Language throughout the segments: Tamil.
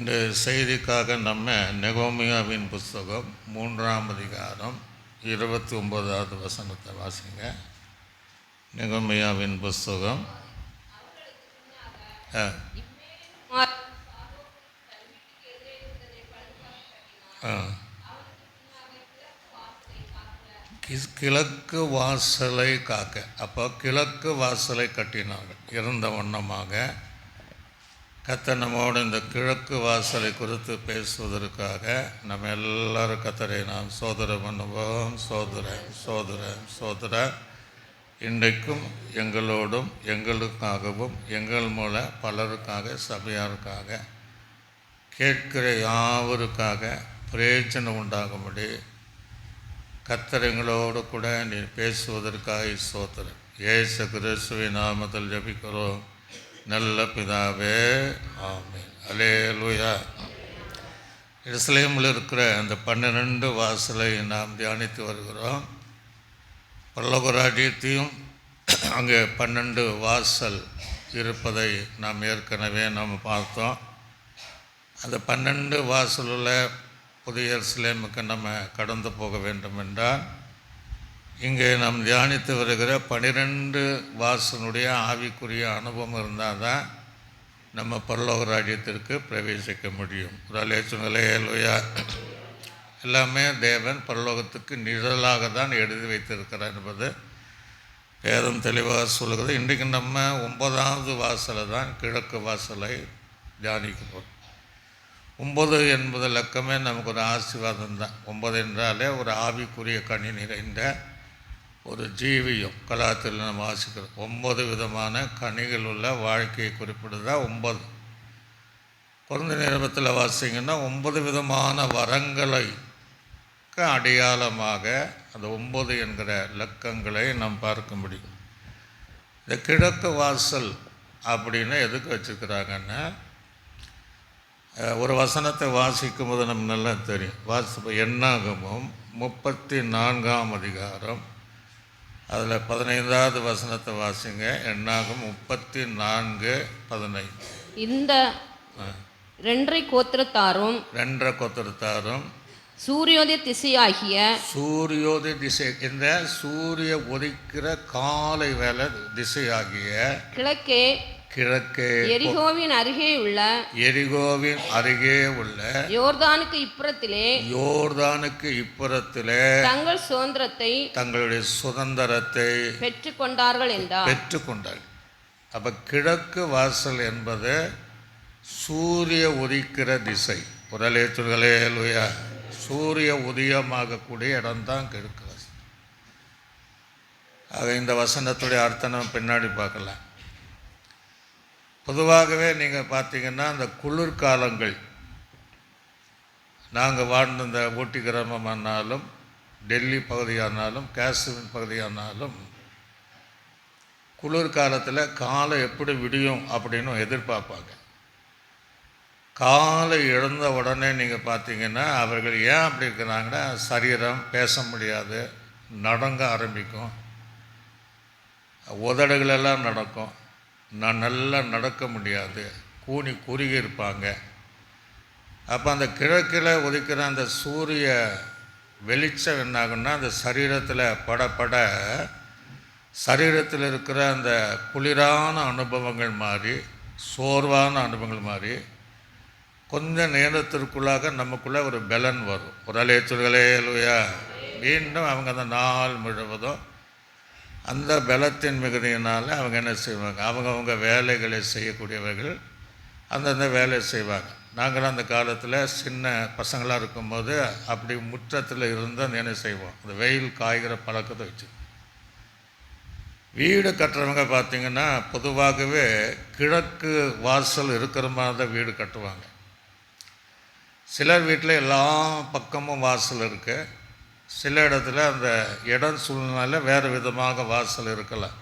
இந்த செய்திக்காக நம்ம நெகோமியாவின் புஸ்தகம் 3ஆம் அதிகாரம் 29வது வசனத்தை வாசிங்க. நெகோமியாவின் புஸ்தகம் கிழக்கு வாசலை காக்க. அப்போ கிழக்கு வாசலை கட்டினார்கள். இருந்த வண்ணமாக கர்த்தர் நம்மோடு இந்த கிழக்கு வாசலை குறித்து பேசுவதற்காக நம்ம எல்லாரும் கர்த்தரை நாம் சோதரம் பண்ணுவோம். சோதர இன்றைக்கும் எங்களோடும் எங்களுக்காகவும் எங்கள் மூலம் பலருக்காக சபையாருக்காக கேட்கிற யாவருக்காக பிரயோஜனம் உண்டாகும்படி கர்த்தர் எங்களோடு கூட நீ பேசுவதற்காக சோதரன் இயேசு கிறிஸ்துவின் நாமத்தில் ஜெபிக்கிறோம் நல்ல பிதாவே, ஆமென். அல்லேலூயா. எருசலேமில் இருக்கிற அந்த 12 வாசலை நாம் தியானித்து வருகிறோம். பரலோக ராஜ்யத்தையும் அங்கே 12 வாசல் இருப்பதை நாம் ஏற்கனவே நாம் பார்த்தோம். அந்த 12 வாசலில் புதிய எருசலேமுக்கு நம்ம கடந்து போக வேண்டும் என்றால் இங்கே நாம் தியானித்து வருகிற 12 வாசனுடைய ஆவிக்குரிய அனுபவம் இருந்தால் தான் நம்ம பரலோக ராஜ்யத்திற்கு பிரவேசிக்க முடியும். அல்லேலூயா. எல்லாமே தேவன் பரலோகத்துக்கு நிழலாக தான் எழுதி வைத்திருக்கிறார் என்பது வேதம் தெளிவாக சொல்லுகிறது. இன்றைக்கு நம்ம 9வது வாசலை தான் கிழக்கு வாசலை தியானிக்கிறோம். 9 என்பது லக்கமே நமக்கு ஒரு ஆசீர்வாதம் தான். 9 என்றாலே ஒரு ஆவிக்குரிய கனி நிறைந்த ஒரு ஜீவியம். கலாத்தில் நம்ம வாசிக்கிறோம். 9 விதமான கனிகள் உள்ள வாழ்க்கையை குறிப்பிடுதான் 9. குழந்தை நிருபத்தில் வாசிங்கன்னா 9 விதமான வரங்களை அடையாளமாக அந்த 9 என்கிற லக்கங்களை நாம் பார்க்க முடியும். இந்த கிழக்கு வாசல் அப்படின்னு எதுக்கு வச்சுருக்கிறாங்கன்னா, ஒரு வசனத்தை வாசிக்கும் போது நமக்கு நல்லா தெரியும். எண்ணாகமும் 34ஆம் அதிகாரம் அதில் 15வது வசனத்தை வாசிங்க. எண்ணாகும் 34:15. இந்த 2 கோத்திரத்தாரும் சூரியோதய திசை இந்த சூரிய உதிக்கிற காலை வேலை திசையாகிய கிழக்கே எரிகோவின் அருகே உள்ள யோர்தானுக்கு இப்புறத்திலே தங்களுடைய சுதந்திரத்தை பெற்றுக்கொண்டார்கள் என்றார். அப்ப கிழக்கு வாசல் என்பது சூரிய உதிக்கிற திசை. அல்லேலூயா. சூரிய உதயமாகக்கூடிய இடம்தான் கிழக்கு வாசல். ஆக இந்த வசனத்துடைய அர்த்தம் நம்ம பின்னாடி பார்க்கலாம். பொதுவாகவே நீங்கள் பார்த்தீங்கன்னா அந்த குளிர்காலங்கள், நாங்கள் வாழ்ந்த இந்த ஊட்டி கிராமமானாலும் டெல்லி பகுதியானாலும் காஷ்மீர் பகுதியானாலும் குளிர்காலத்தில் காலை எப்படி விடியும் அப்படின்னு எதிர்பார்ப்பாங்க. காலை எழுந்த உடனே நீங்கள் பார்த்தீங்கன்னா அவர்கள் ஏன் அப்படி இருக்கிறாங்கன்னா, சரீரம் பேச முடியாது, நடங்க ஆரம்பிக்கும், உதடுகளெல்லாம் நடக்கும், நல்லா நடக்க முடியாது, குறுகி இருப்பாங்க. அப்போ அந்த கிழக்கில் உதிக்கிற அந்த சூரிய வெளிச்சம் என்னாகுன்னா, அந்த சரீரத்தில் பட சரீரத்தில் இருக்கிற அந்த குளிரான அனுபவங்கள் மாறி, சோர்வான அனுபவங்கள் மாறி, கொஞ்ச நேரத்திற்குள்ளாக நமக்குள்ளே ஒரு பலன் வரும். அல்லேலூயா. மீண்டும் அவங்க அந்த நாள் முழுவதும் அந்த பலத்தின் மிகுதியினால் அவங்க என்ன செய்வாங்க, அவங்க வேலைகளை செய்யக்கூடியவர்கள் அந்தந்த வேலையை செய்வாங்க. நாங்கள் அந்த காலத்தில் சின்ன பசங்களாக இருக்கும்போது அப்படி முற்றத்தில் இருந்தால் என்ன செய்வோம், அந்த வெயில் காய்கிற பழக்கத்தை வச்சு. வீடு கட்டுறவங்க பார்த்திங்கன்னா பொதுவாகவே கிழக்கு வாசல் இருக்கிற மாதிரி தான் வீடு கட்டுவாங்க. சிலர் வீட்டில் எல்லா பக்கமும் வாசல் இருக்குது. சில இடத்துல அந்த இடம் சூழ்நிலை வேறு விதமாக வாசல் இருக்கலாம்.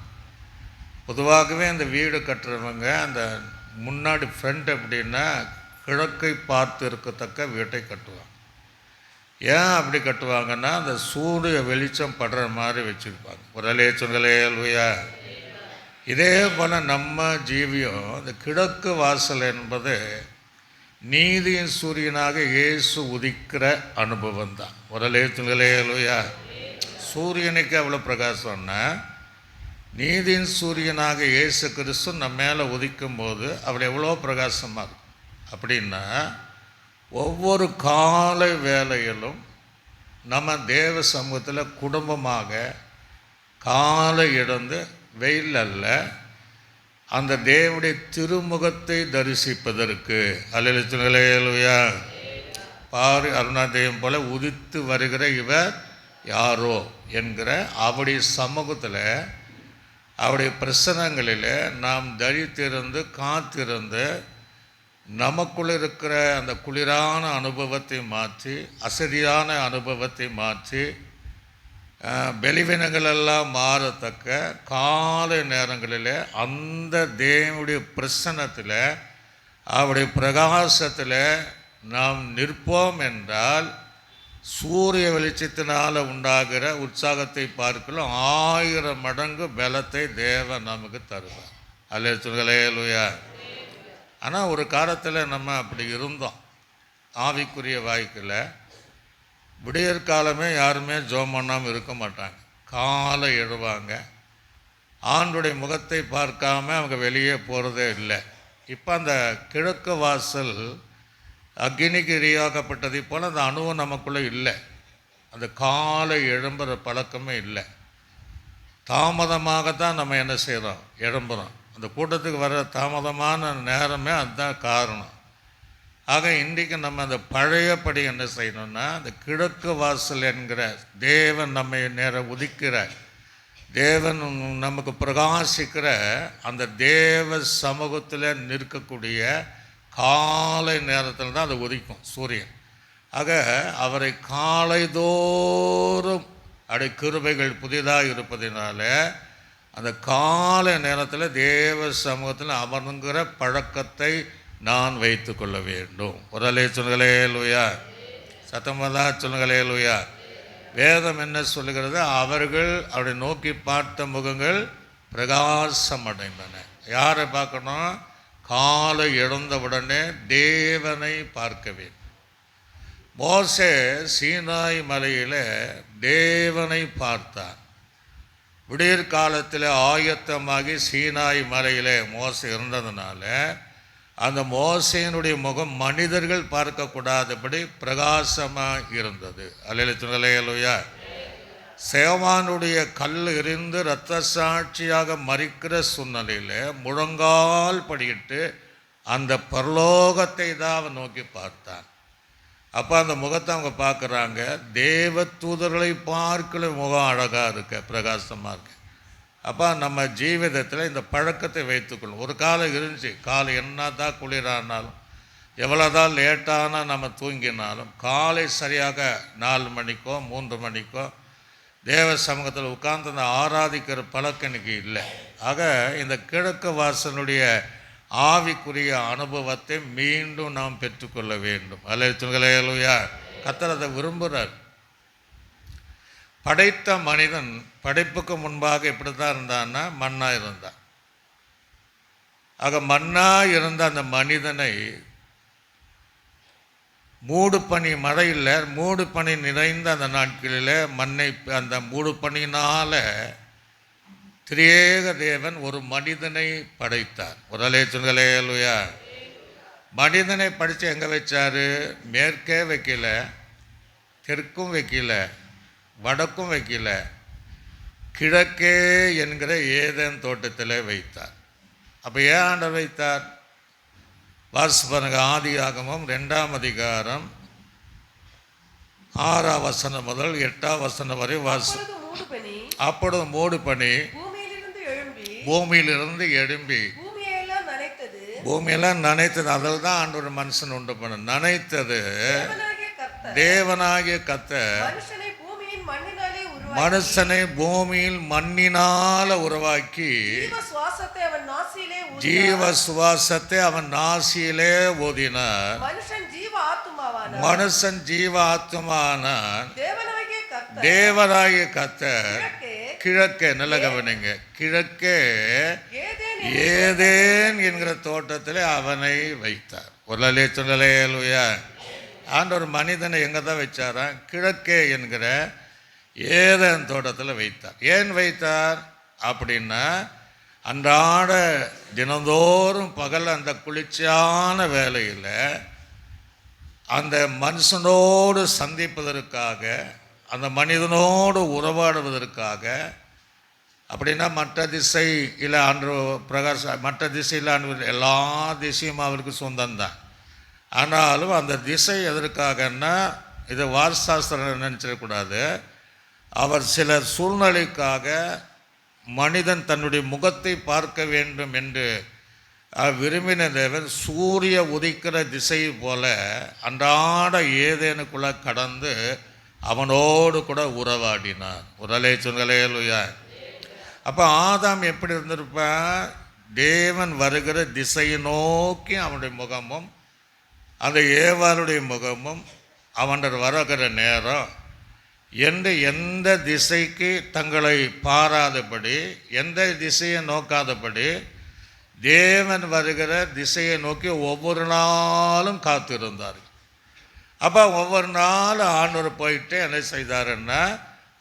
பொதுவாகவே அந்த வீடு கட்டுறவங்க அந்த முன்னாடி ஃப்ரண்ட் எப்படின்னா கிழக்கை பார்த்து இருக்கத்தக்க வீட்டை கட்டுவாங்க. ஏன் அப்படி கட்டுவாங்கன்னா, அந்த சூரிய வெளிச்சம் படுற மாதிரி வச்சுருப்பாங்க. அல்லேலூயா. இதே போல் நம்ம ஜீவியம் இந்த கிழக்கு வாசல் என்பது நீதியின் சூரியனாக இயேசு உதிக்கிற அனுபவம் தான். ஒரு லேத்துலையா சூரியனுக்கு அவ்வளோ பிரகாசம்னா நீதியின் சூரியனாக இயேசு கிறிஸ்து நம்ம மேலே உதிக்கும் போது அவள் எவ்வளோ பிரகாசமாக இருக்கும் அப்படின்னா, ஒவ்வொரு காலை வேளையிலும் நம்ம தேவ சமூகத்தில் குடும்பமாக காலை எழுந்து வெயில் அல்ல அந்த தேவனுடைய திருமுகத்தை தரிசிப்பதற்கு அல்லேலூயா பாரு அருணாதேயம் போல உதித்து வருகிற இவர் யாரோ என்கிற அவருடைய சமூகத்தில் அவருடைய பிரசனங்களில் நாம் தரித்திருந்து காத்திருந்து நமக்குள்ள இருக்கிற அந்த குளிரான அனுபவத்தை மாற்றி அசதியான அனுபவத்தை மாற்றி பலவீனங்களெல்லாம் மாறத்தக்க காலை நேரங்களில் அந்த தேவனுடைய பிரசன்னத்தில் அவருடைய பிரகாசத்தில் நாம் நிற்போம் என்றால் சூரிய வெளிச்சத்தினால் உண்டாகிற உற்சாகத்தை பார்க்கலாம் 1000 மடங்கு பலத்தை தேவன் நமக்கு தருவார். அல்லேலூயா. ஆனால் ஒரு காலத்தில் நம்ம அப்படி இருந்தோம். ஆவிக்குரிய வாழ்க்கையில் விடியற் காலமே யாருமே ஜெபம் பண்ணாமல் இருக்க மாட்டாங்க. காலை எழுவாங்க, ஆண்டுடைய முகத்தை பார்க்காம அவங்க வெளியே போகிறதே இல்லை. இப்போ அந்த கிழக்கு வாசல் அக்னிக்கு இரையாக்கப்பட்டதை போல் அந்த அணுவும் நமக்குள்ளே இல்லை. அந்த காலை எழும்புகிற பழக்கமே இல்லை. தாமதமாகத்தான் நம்ம என்ன செய்கிறோம், எழும்புகிறோம். அந்த கூட்டத்துக்கு வர தாமதமான நேரமே அதுதான் காரணம். ஆக இன்றைக்கு நம்ம அந்த பழையபடி என்ன செய்யணும்னா, அந்த கிழக்கு வாசல் என்கிற தேவன் நம்மை நேர உதிக்கிற தேவன் நமக்கு பிரகாசிக்கிற அந்த தேவ சமூகத்தில் நிற்கக்கூடிய காலை நேரத்தில் தான் அது உதிக்கும் சூரியன். ஆக அவரை காலை தோறும் அடை கிருபைகள் புதிதாக இருப்பதினால அந்த காலை நேரத்தில் தேவ சமூகத்தில் அமர்ந்துங்கிற பழக்கத்தை நான் வைத்து கொள்ள வேண்டும். ஒரு சொல்லுங்களேலூயா, சத்தமாக சொல்லுங்களேலூயா. வேதம் என்ன சொல்லுகிறது? அவர்கள் அவரை நோக்கி பார்த்த முகங்கள் பிரகாசம் அடைந்தன. யாரை பார்க்கணும்? காலை எழுந்தவுடனே தேவனை பார்க்க வேண்டும். மோசே சீனாய் மலையில் தேவனை பார்த்தார். விடியற் காலத்தில் ஆயத்தமாகி சீனாய் மலையில் மோசே இருந்ததுனால அந்த மோசையினுடைய முகம் மனிதர்கள் பார்க்கக்கூடாதபடி பிரகாசமாக இருந்தது. அல்லேலூயா. சேவானுடைய கல் எறிந்து இரத்த சாட்சியாக மறிக்கிற சூழ்நிலையில் முழங்கால் படியிட்டு அந்த பரலோகத்தை தான் அவன் நோக்கி பார்த்தான். அப்போ அந்த முகத்தை அவங்க பார்க்குறாங்க. தேவ தூதர்களை பார்க்கல முகம் அழகாக இருக்க, பிரகாசமாக இருக்கு. அப்போ நம்ம ஜீவிதத்தில் இந்த பழக்கத்தை வைத்துக்கொள்ளும். ஒரு காலம் இருந்துச்சு, காலை என்ன தான் குளிரானாலும் எவ்வளோ தான் லேட்டானால் நம்ம தூங்கினாலும் காலை சரியாக 4 மணிக்கோ 3 மணிக்கோ தேவ சமூகத்தில் உட்கார்ந்து அந்த ஆராதிக்கிற பழக்கம் எனக்கு இல்லை. ஆக இந்த கிழக்கு வாசனுடைய ஆவிக்குரிய அனுபவத்தை மீண்டும் நாம் பெற்றுக்கொள்ள வேண்டும். அல்லேலூயா. கர்த்தர் அதை விரும்புகிறார். படைத்த மனிதன் படைப்புக்கு முன்பாக இப்படி தான் இருந்தான்னா மண்ணாக இருந்தான். ஆக மண்ணாக இருந்த அந்த மனிதனை மூடு பனி, மழை இல்லை, மூடு பனி நிறைந்த அந்த நாட்களில் மண்ணை அந்த மூடு பனியினால் திரியேக தேவன் ஒரு மனிதனை படைத்தார். ஒரு சொல்லுங்களேலூயா. மனிதனை படித்து எங்கே வச்சார்? மேற்கே வைக்கல, தெற்கும் வைக்கல, வடக்கும் வைக்கல, கிழக்கே என்கிற ஏதேன் தோட்டத்தில் வைத்தார். அப்போ ஏன் ஆண்டவர் வைத்தார்? வாசிப்பாருங்க. ஆதியாகமம் 2ஆம் அதிகாரம் 6ஆம் வசனம் முதல் 8ஆம் வசனம் வரை வாசி. அப்பொழுது மூடு பனி பூமியிலிருந்து எழும்பி பூமியெல்லாம் நனைத்தது. அதில் தான் ஆண்டவர் மனுஷன் உண்டு பண்ண நனைத்தது. தேவனாகிய கர்த்தர் மனுஷனை பூமியில் மண்ணினால உருவாக்கி ஜீவ சுவாசத்தை அவன் நாசியிலே ஊதினார். மனுஷன் ஜீவ ஆத்மானான். தேவனாகிய கர்த்தர் கிழக்கே, நல்ல கவனிங்க, கிழக்கே ஏதேன் என்கிற தோட்டத்தில் அவனை வைத்தார். ஒரு லட்சம் ஆண்டவர் மனிதனை எங்கே தான் வச்சாராம்? கிழக்கே என்கிற ஏதேன் தோட்டத்தில் வைத்தார். ஏன் வைத்தார் அப்படின்னா, அன்றாட தினந்தோறும் பகல் அந்த குளிர்ச்சியான வேலையில் அந்த மனுஷனோடு சந்திப்பதற்காக, அந்த மனிதனோடு உறவாடுவதற்காக. அப்படின்னா மற்ற திசை இல்லை அன்று மற்ற திசையில் அன்று எல்லா திசையும் அவருக்கு சொந்தம்தான். ஆனாலும் அந்த திசை எதற்காகன்னா, இதை வாஸ்தாஸ்திரம் நினச்சிடக்கூடாது. அவர் சில சூழ்நிலைக்காக மனிதன் தன்னுடைய முகத்தை பார்க்க வேண்டும் என்று விரும்பின தேவன் சூரிய உதிக்கிற திசை போல அன்றாட ஏதேனுக்குள்ளே கடந்து அவனோடு கூட உறவாடினார். உரலே சொன்னலையா. அப்போ ஆதாம் எப்படி இருந்திருப்பான்? தேவன் வருகிற திசையை நோக்கி அவனுடைய முகமும் அந்த ஏவாளுடைய முகமும் அவன் வருகிற நேரம் என்று எந்த திசைக்கு தங்களை பாராதபடி, எந்த திசையை நோக்காதபடி தேவன் வருகிற திசையை நோக்கி ஒவ்வொரு நாளும் காத்திருந்தார்கள். அப்போ ஒவ்வொரு நாளும் ஆண்டவர் போயிட்டு என்ன செய்தாருன்னா,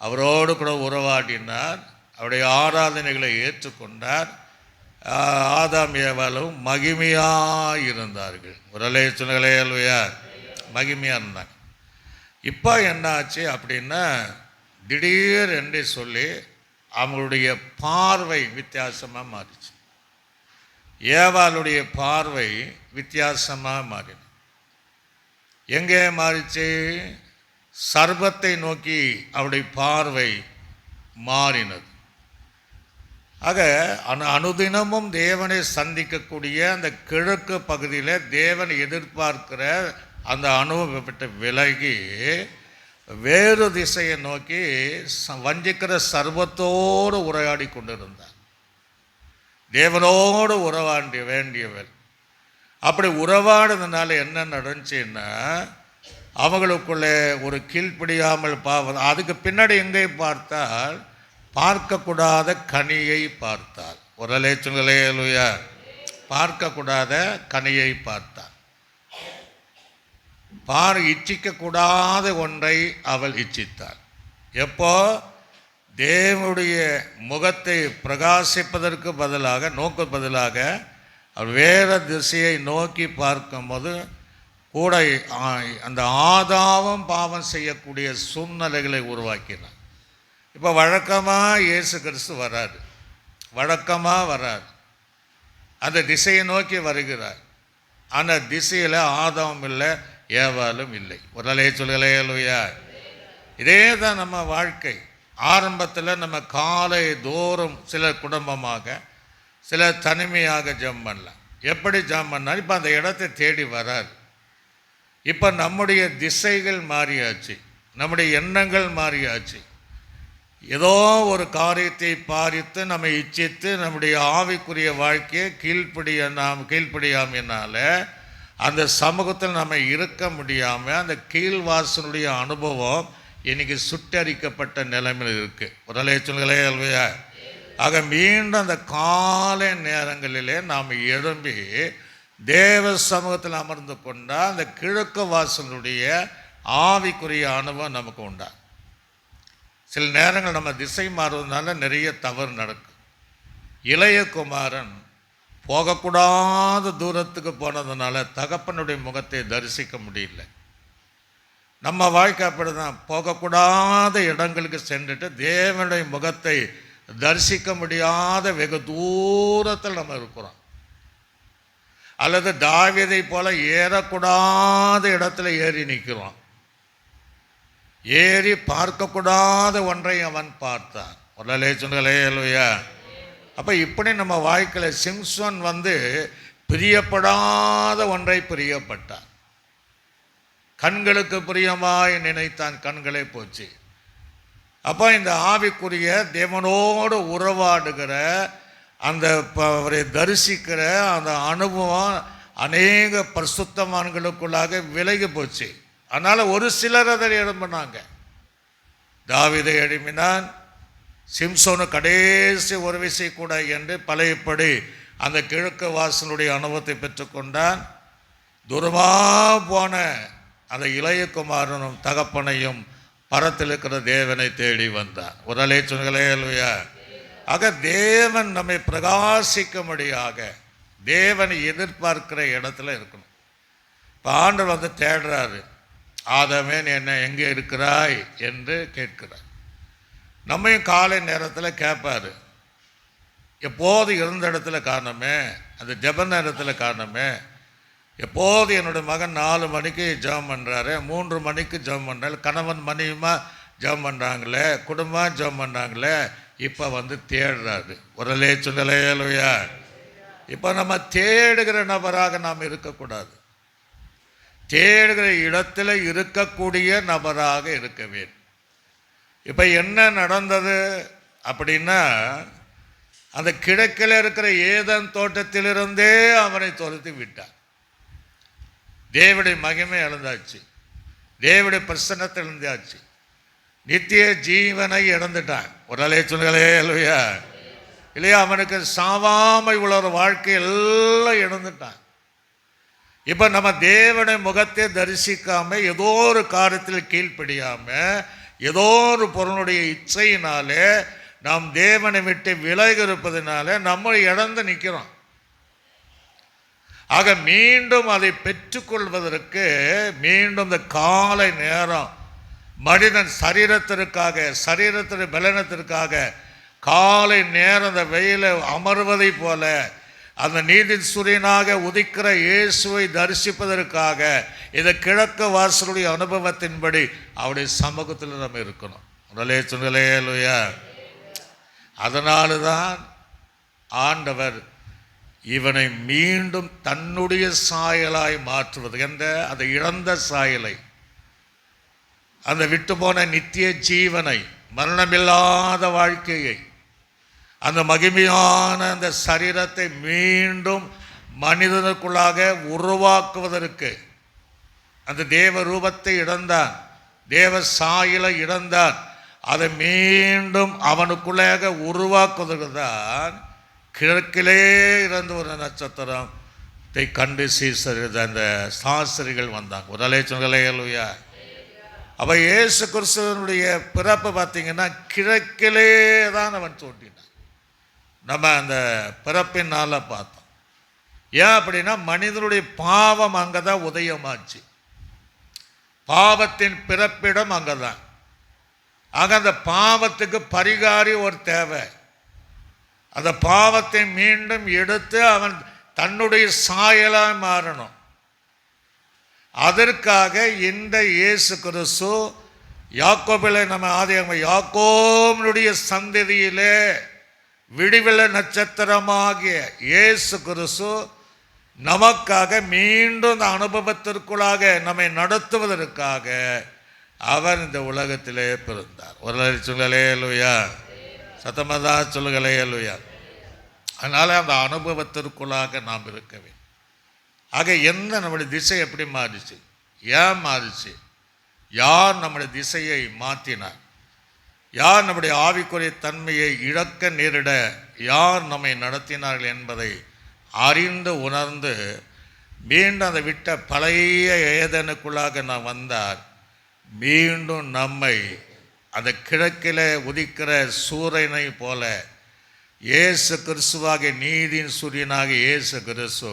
அவரோடு கூட உறவாடினார், அவருடைய ஆராதனைகளை ஏற்றுக்கொண்டார். ஆதாம் ஏவாளும் மகிமையாக இருந்தார்கள். உரலே சொன்னலையா, மகிமையாக இருந்தாங்க. இப்போ என்ன ஆச்சு அப்படின்னா, திடீர் என்று சொல்லி அவங்களுடைய பார்வை வித்தியாசமாக மாறிச்சு. ஏவாளுடைய பார்வை வித்தியாசமாக மாறின. எங்கே மாறிச்சு? சர்பத்தை நோக்கி அவருடைய பார்வை மாறினது. ஆக அனுதினமும் தேவனை சந்திக்கக்கூடிய அந்த கிழக்கு பகுதியில் தேவன் எதிர்பார்க்கிற அந்த அனுபவப்பட்ட விலகி வேறு திசையை நோக்கி வஞ்சிக்கிற சர்வத்தோடு உரையாடி கொண்டிருந்தார். தேவனோடு உறவாண்டி வேண்டியவர். அப்படி உறவாடுறதுனால என்ன நடந்துச்சுன்னா, அவங்களுக்குள்ளே ஒரு கீழ்ப்படியாமல் அதுக்கு பின்னாடி எங்கே பார்த்தால் பார்க்கக்கூடாத கனியை பார்த்தாள். ஒரு லேச்சுங்களையா, பார்க்கக்கூடாத கனியை பார்த்தாள். இச்சிக்கக்கூடாத ஒன்றை அவள் இச்சித்தாள். எப்போ? தேவனுடைய முகத்தை பிரகாசிப்பதற்கு பதிலாக அவர் வேறு திசையை நோக்கி பார்க்கும்போது கூட அந்த ஆதாமும் பாவம் செய்யக்கூடிய சூழ்நிலைகளை உருவாக்கினார். இப்போ வழக்கமாக இயேசு கிறிஸ்து வராது, வழக்கமாக வராது, அந்த திசையை நோக்கி வருகிறார். அந்த திசையில் ஆதாமும் இல்லை, ஏவாளும் இல்லை. ஒரு சொல்லலையா. இதே தான் நம்ம வாழ்க்கை. ஆரம்பத்தில் நம்ம காலை தோறும் சில குடும்பமாக, சில தனிமையாக ஜெபம் பண்ணலாம். எப்படி ஜெபம் பண்ணாலும் இப்போ அந்த இடத்தை தேடி வராது. இப்போ நம்முடைய திசைகள் மாறியாச்சு, நம்முடைய எண்ணங்கள் மாறியாச்சு. ஏதோ ஒரு காரியத்தை பாரித்து நம்ம இச்சித்து நம்முடைய ஆவிக்குரிய வாழ்க்கையை கீழ்ப்படியாமையினால அந்த சமூகத்தில் நம்ம இருக்க முடியாமல் அந்த கீழ்வாசனுடைய அனுபவம் இன்னைக்கு சுட்டரிக்கப்பட்ட நிலைமையில் இருக்குது. ஒரு சொல்களே அல்வையா. ஆக மீண்டும் அந்த காலை நேரங்களிலே நாம் எழும்பி தேவ சமூகத்தில் அமர்ந்து கொண்டால் அந்த கிழக்கு வாசலுடைய ஆவிக்குரிய அனுபவம் நமக்கு உண்டா. சில நேரங்கள் நம்ம திசை மாறுவதனால நிறைய தவறு நடக்கும். இளைய குமாரன் போகக்கூடாத தூரத்துக்கு போனதுனால தகப்பனுடைய முகத்தை தரிசிக்க முடியல. நம்ம வாழ்க்கை அப்படி தான், போகக்கூடாத இடங்களுக்கு சென்றுட்டு தேவனுடைய முகத்தை தரிசிக்க முடியாத வெகு தூரத்தில் நம்ம இருக்கிறோம். அல்லது தாவீதை போல ஏறக்கூடாத இடத்துல ஏறி நிற்கிறோம். ஏறி பார்க்கக்கூடாத ஒன்றை அவன் பார்த்தான். ஒரு சொன்னலையா. அப்போ இப்படி நம்ம வாழ்க்கையில் சிம்சன் பிரியப்படாத ஒன்றை பிரியப்பட்டான். கண்களுக்கு பிரியமாய் நினைத்தான், கண்களே போச்சு. அப்போ இந்த ஆவிக்குரிய தேவனோடு உறவாடுகிற அந்த அவரை தரிசிக்கிற அந்த அனுபவம் அநேக பரிசுத்தவான்களுக்குள்ளாக விலகி போச்சு. அதனால் ஒரு சிலர் அதை எழும்பினாங்க. தாவீதை எழுப்பினான். சிம்சோனு கடைசி ஒரு விசை கூட என்று பழையப்படி அந்த கிழக்கு வாசலுடைய அனுபவத்தை பெற்றுக்கொண்டான். தூரமாக போன அந்த இளைய குமாரனும் தகப்பனையும் பரத்தில் இருக்கிற தேவனை தேடி வந்தான். ஒரு அலேச்சுகளே அல்லையா? ஆக தேவன் நம்மை பிரகாசிக்கும்படியாக தேவனை எதிர்பார்க்கிற இடத்துல இருக்கணும். இப்போ ஆண்டவர் வந்து தேடுறாரு, ஆதாமே நீ என்ன எங்கே இருக்கிறாய் என்று கேட்கிறார். நம்மையும் காலை நேரத்தில் கேட்பார், எப்போது இருந்த இடத்துல காரணமே, அந்த ஜெப நேரத்தில் காரணமே. எப்போது என்னுடைய மகன் 4 மணிக்கு ஜெபம் பண்ணுறாரு, 3 மணிக்கு ஜெபம் பண்ணுறாரு, கணவன் மனைவியுமா ஜெபம் பண்ணுறாங்களே, குடும்பமாக ஜெபம் பண்ணுறாங்களே, இப்போ வந்து தேடுறாரு. ஒரு லேச்சுலையா? இப்போ நம்ம தேடுகிற நபராக நாம் இருக்கக்கூடாது, தேடுகிற இடத்துல இருக்கக்கூடிய நபராக இருக்க வேண்டும். இப்போ என்ன நடந்தது அப்படின்னா, அந்த கிழக்கில் இருக்கிற ஏதேன் தோட்டத்திலிருந்தே அவனை துரத்தி விட்டார். தேவனுடைய மகிமை இழந்தாச்சு, தேவனுடைய பிரசன்னத்தை இழந்தாச்சு, நித்திய ஜீவனை இழந்துட்டான். ஒரு அலேச்சுகளே இல்லையா? இல்லையா? அவனுக்கு சாவாமை உள்ள ஒரு வாழ்க்கை எல்லாம் இழந்துட்டான். இப்போ நம்ம தேவனை முகத்தை தரிசிக்காம, ஏதோ ஒரு காரியத்தில் கீழ்ப்படியாம, ஏதோ ஒரு பொருளுடைய இச்சையினாலே நாம் தேவனை விட்டு விலகி இருப்பதனால நம்ம இழந்து நிற்கிறோம். ஆக மீண்டும் அதை பெற்றுக்கொள்வதற்கு மீண்டும் இந்த காலை நேரம் மனிதன் சரீரத்தின் பலனத்திற்காக காலை நேரம் அந்த வெயில அமர்வதை போல அந்த நீதி சூரியனாக உதிக்கிற இயேசுவை தரிசிப்பதற்காக இந்த கிழக்கு வாசலுடைய அனுபவத்தின்படி அவருடைய சமூகத்தில் நம்ம இருக்கணும். சொல்லையா? அதனால தான் ஆண்டவர் இவனை மீண்டும் தன்னுடைய சாயலாய் மாற்றுவது. அந்த இழந்த சாயலை, அந்த விட்டு போன நித்திய ஜீவனை, மரணமில்லாத வாழ்க்கையை, அந்த மகிமையான அந்த சரீரத்தை மீண்டும் மனிதனுக்குள்ளாக உருவாக்குவதற்கு அந்த தேவ ரூபத்தை இழந்தான், தேவ சாயலை இழந்தான். அதை மீண்டும் அவனுக்குள்ளாக உருவாக்குவதற்கு தான் கிழக்கிலே இருந்து ஒரு நட்சத்திரத்தை கண்டு அந்த சாஸ்திரிகள் வந்தாங்க. ஒரு அலேச்சுலையா? அப்போ இயேசு கிறிஸ்துவனுடைய பிறப்பு பார்த்தீங்கன்னா கிழக்கிலே தான் அவன் தோன்றினான். நம்ம அந்த பிறப்பினால் பார்த்தோம். ஏன் அப்படின்னா மனிதனுடைய பாவம் அங்கே தான் உதயமாச்சு, பாவத்தின் பிறப்பிடம் அங்கே தான். ஆக அந்த பாவத்துக்கு பரிகாரி ஒரு தேவை. அந்த பாவத்தை மீண்டும் எடுத்து அவன் தன்னுடைய சாயலாக மாறணும். அதற்காக இந்த இயேசு கிறிஸ்து யாக்கோபில் நம்ம யாக்கோபினுடைய சந்ததியிலே விடிவெளி நட்சத்திரமாகிய இயேசு கிறிஸ்து நமக்காக மீண்டும் இந்த அனுபவத்திற்குள்ளாக நம்மை நடத்துவதற்காக அவர் இந்த உலகத்திலே பிறந்தார். ஒரு சொல்லலையா? சத்தமதா சொல்லுகலையா? அதனால் அந்த அனுபவத்திற்குள்ளாக நாம் இருக்க வேண்டும். ஆக என்ன நம்முடைய திசை எப்படி மாறிச்சு, ஏன் மாறிச்சு, யார் நம்முடைய திசையை மாற்றினார், யார் நம்முடைய ஆவிக்குரிய தன்மையை இழக்க நேரிட யார் நம்மை நடத்தினார்கள் என்பதை அறிந்து உணர்ந்து மீண்டும் அதை விட்ட பழைய ஏதனுக்குள்ளாக நாம் வந்தார். மீண்டும் நம்மை அந்த கிழக்கில் உதிக்கிற சூரியனை போல இயேசு கிறிஸ்துவாகிய நீதியின் சூரியனாக இயேசு கிறிஸ்து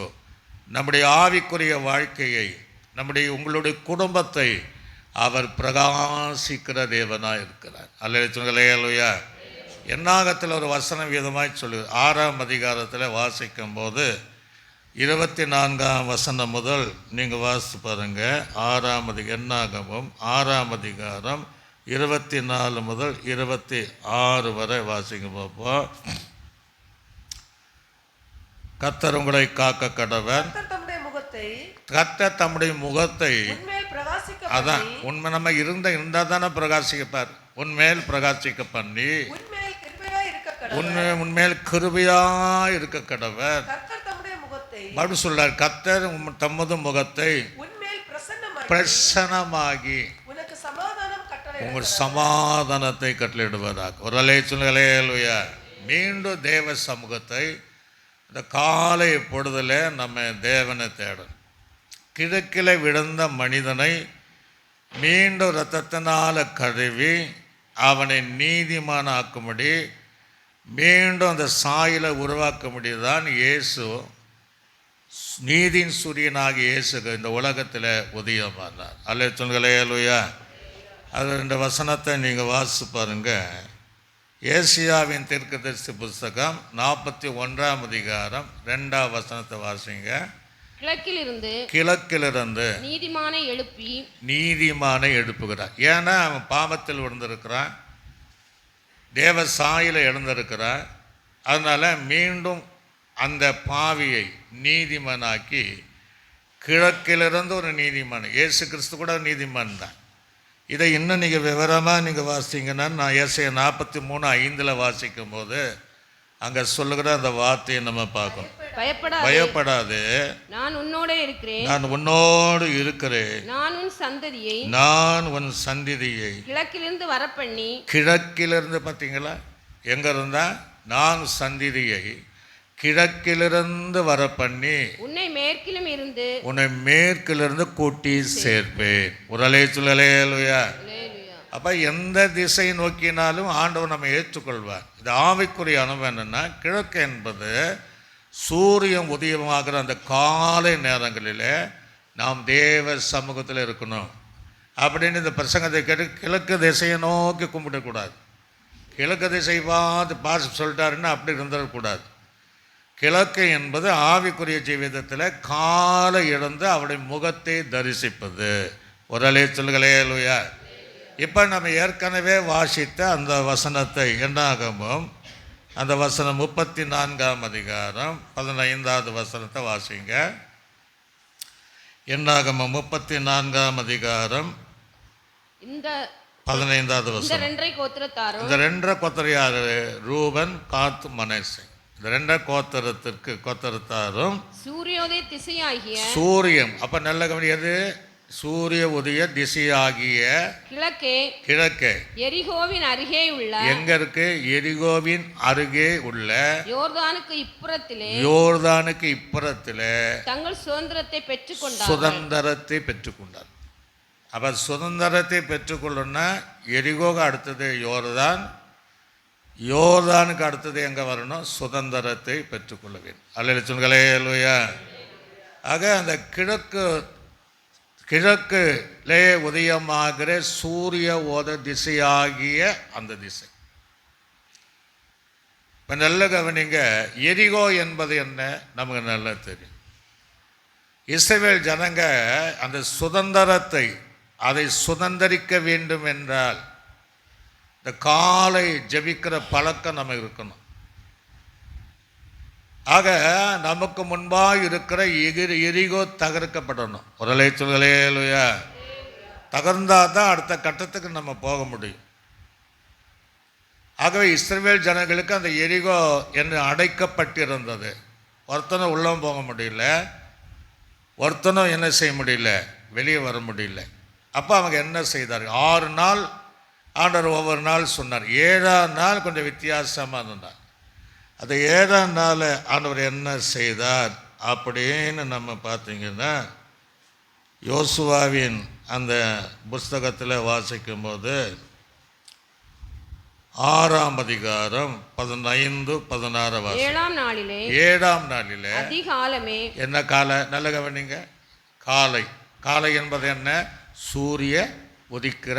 நம்முடைய ஆவிக்குரிய வாழ்க்கையை, உங்களுடைய குடும்பத்தை அவர் பிரகாசிக்கிற தேவனாக இருக்கிறார். அல்லேலூயா. என்னாகத்தில் ஒரு வசனம் விதமாய் சொல்லு 6ஆம் அதிகாரத்தில் வாசிக்கும் போது 24ஆம் வசனம் முதல் நீங்கள் வாசித்து பாருங்கள். 6ஆம் என்னாகமும் 6ஆம் அதிகாரம் 24 முதல் 26 வரை வாசிக்க பார்ப்போம். கர்த்தர் உங்களை காக்க கடவர், கர்த்தர் தம்முடைய முகத்தை, அதான் உண்மை, நம்ம இருந்தால் தானே பிரகாசிப்பார். உன்மேல் பிரகாசிக்க பண்ணி உன்மேல் கிருபையா இருக்க கடவர். மறு சொல்றார், கர்த்தர் தமது முகத்தை பிரசன்னமாகி உங்கள் சமாதானத்தை கட்டளையிடுவதாக. ஒரு அலேச்சுலையா? மீண்டும் தேவ சமூகத்தை இந்த காலை பொழுதில் நம்ம தேவனை தேடணும். கிழக்கில் விழுந்த மனிதனை மீண்டும் இரத்தத்தினால் கழுவி அவனை நீதிமான் ஆக்கும்படி மீண்டும் அந்த சாயலை உருவாக்கும்படி தான் இயேசு, நீதியின் சூரியனாகிய இயேசு இந்த உலகத்தில் உதயமானார். அல்ல சொல்களே அல்லையா. அது 2 வசனத்தை நீங்கள் வாசித்து பாருங்கள். ஏசியாவின் தீர்க்கதரிசி புஸ்தகம் 41ஆம் அதிகாரம் 2ஆம் வசனத்தை வாசிங்க. கிழக்கிலிருந்து நீதிமானை எழுப்புகிறார். ஏன்னா அவன் பாவத்தில் விழுந்திருக்கிறான், தேவ சாயில எழுந்திருக்கிறான். அதனால் மீண்டும் அந்த பாவியை நீதிமானாக்கி கிழக்கிலிருந்து ஒரு நீதிமான், இயேசு கிறிஸ்து கூட நீதிமான் தான். இதை இன்னும் நீங்கள் விவரமாக நீங்கள் வாசிங்கன்னா, நான் ஏசாயா 43:5 வாசிக்கும் போது அங்கே சொல்லுகிற அந்த வார்த்தையை நம்ம பார்க்கணும். பயப்படாது, நான் உன்னோடு இருக்கிறேன், நான் உன் சந்ததியை கிழக்கிலிருந்து பார்த்தீங்களா, எங்க இருந்தா, நான் சந்ததியை கிழக்கிலிருந்து வர பண்ணி உன்னை மேற்கிலிருந்து கூட்டி சேர்ப்பேன். உரலே சுழலேலுயா. அப்போ எந்த திசை நோக்கினாலும் ஆண்டவர் நம்ம ஏற்றுக்கொள்வார். இது ஆவிக்குரிய அனுபவம். என்னென்னா, கிழக்கு என்பது சூரியன் உதயமாகிற அந்த காலை நேரங்களில் நாம் தேவ சமூகத்தில் இருக்கணும் அப்படின்னு இந்த பிரசங்கத்தை கேட்டு கிழக்கு திசையை நோக்கி கும்பிடக்கூடாது. கிழக்கு திசை பார்த்து சொல்லிட்டாருன்னா அப்படி இருந்துடக்கூடாது. கிழக்கு என்பது ஆவிக்குரிய ஜீவிதத்தில் காலை இழந்து அவருடைய முகத்தை தரிசிப்பது. ஒரே சொல்லுகளே இல்லையா. இப்போ நம்ம ஏற்கனவே வாசித்த அந்த வசனத்தை என்னாகமும் அந்த வசனம் 34ஆம் அதிகாரம் 15வது வசனத்தை வாசிங்க. என்னாகமம் 34ஆம் அதிகாரம் 15வது வசனம். இந்த 2 கோத்திரம் ரூபன், காத், மனேசே. இந்த 2 கோத்திரத்தாரும் சூரியோதய திசையாகிய சூரியன். அப்ப நல்ல கவனியது, சூரிய உதய திசையாகிய கிழக்கே எரிகோவின் அருகே உள்ள, எங்க இருக்கு, எரிகோவின் அருகே உள்ள யோர்தானுக்கு இப்புறத்திலே தங்கள் சுதந்திரத்தை பெற்றுக்கொண்டார். அப்ப சுதந்திரத்தை பெற்றுக்கொள்ளணும்னா எரிகோக்கு அடுத்தது யோர்தான், யோர்தானுக்கு அடுத்தது எங்க வரணும், சுதந்திரத்தை பெற்றுக்கொள்ள வேண்டும். அல்ல சொல்களே அல்லையா. ஆக அந்த கிழக்கிலே உதயமாகிற சூரிய ஓத திசையாகிய அந்த திசை. இப்போ நல்ல கவனிங்க, எரிகோ என்பது என்ன நமக்கு நல்லா தெரியும். இஸ்ரவேல் ஜனங்க அந்த சுதந்திரத்தை அதை சுதந்திரிக்க வேண்டும் என்றால் இந்த காலை ஜெபிக்கிற பழக்கம் நம்ம இருக்கணும். ஆக நமக்கு முன்பாக இருக்கிற எரிகோ தகர்க்கப்படணும். ஒரே சொல்லையா. தகர்ந்தால் தான் அடுத்த கட்டத்துக்கு நம்ம போக முடியும். ஆகவே இஸ்ரவேல் ஜனங்களுக்கு அந்த எரிகோ என்று அடைக்கப்பட்டிருந்தது. ஒருத்தனும் உள்ளம் போக முடியல, ஒருத்தனும் என்ன செய்ய முடியல, வெளியே வர முடியல. அப்போ அவங்க என்ன செய்தார், 6 நாள் ஆண்டவர் ஒவ்வொரு நாள் சொன்னார். 7ஆம் நாள் கொஞ்சம் வித்தியாசமாக இருந்தார். அது 7ஆம் நாள் ஆண்டவர் என்ன செய்தார் அப்படின்னு நம்ம பார்த்தீங்கன்னா, யோசுவாவின் அந்த புஸ்தகத்தில் வாசிக்கும்போது 6ஆம் அதிகாரம் 15-16 7ஆம் நாளிலே அதிகாலமே. என்ன காலை, நல்ல கவனிங்க, காலை என்பது என்ன, சூரிய உதிக்கிற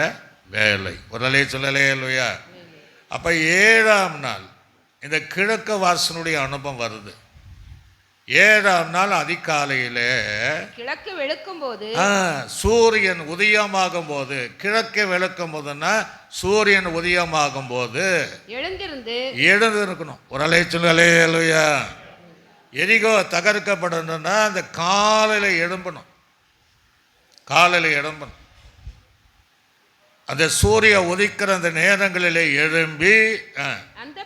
வேலை. உடலே சொல்லலே இல்லையா. அப்போ 7ஆம் நாள் இந்த கிழக்கு வாசனுடைய அனுபவம் வருது. 7ஆம் நாள் அதிகாலையிலே கிழக்கு வெளுக்கும் போது, சூரியன் உதயமாகும் போது, கிழக்கு வெளுக்கும் போதுன்னா சூரியன் உதயமாகும் போது எழுந்திருக்கணும். ஒரு அலை சொல்லலே இல்லையா. எரிகோ தகர்க்கப்படணும்னா அந்த காலையில் எழும்பணும். அந்த சூரிய உதிக்கிற அந்த நேரங்களிலே எழும்பி அந்த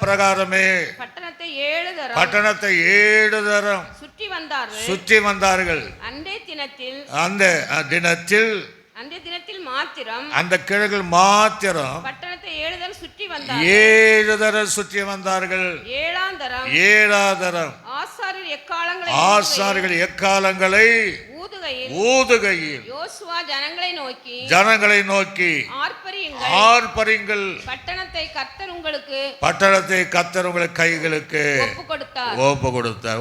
பிரகாரமே பட்டணத்தை 7 தரம் சுற்றி வந்தார்கள். அந்த தினத்தில் மாத்திரம் அந்த கிழக்கில் மாத்திரம் பட்டணத்தை 7 தரம் வந்தார்கள். 7 தரம் சுற்றி வந்தார்கள். 7ஆம் தரம் ஆசாரியர்கள் எக்காலங்களை ஊதுகையில் ஜனங்களை நோக்கி ஆர்ப்பரிங்கள், பட்டணத்தை கர்த்தர் உங்களுக்கு கைகளுக்கு ஒப்பு கொடுத்தார்.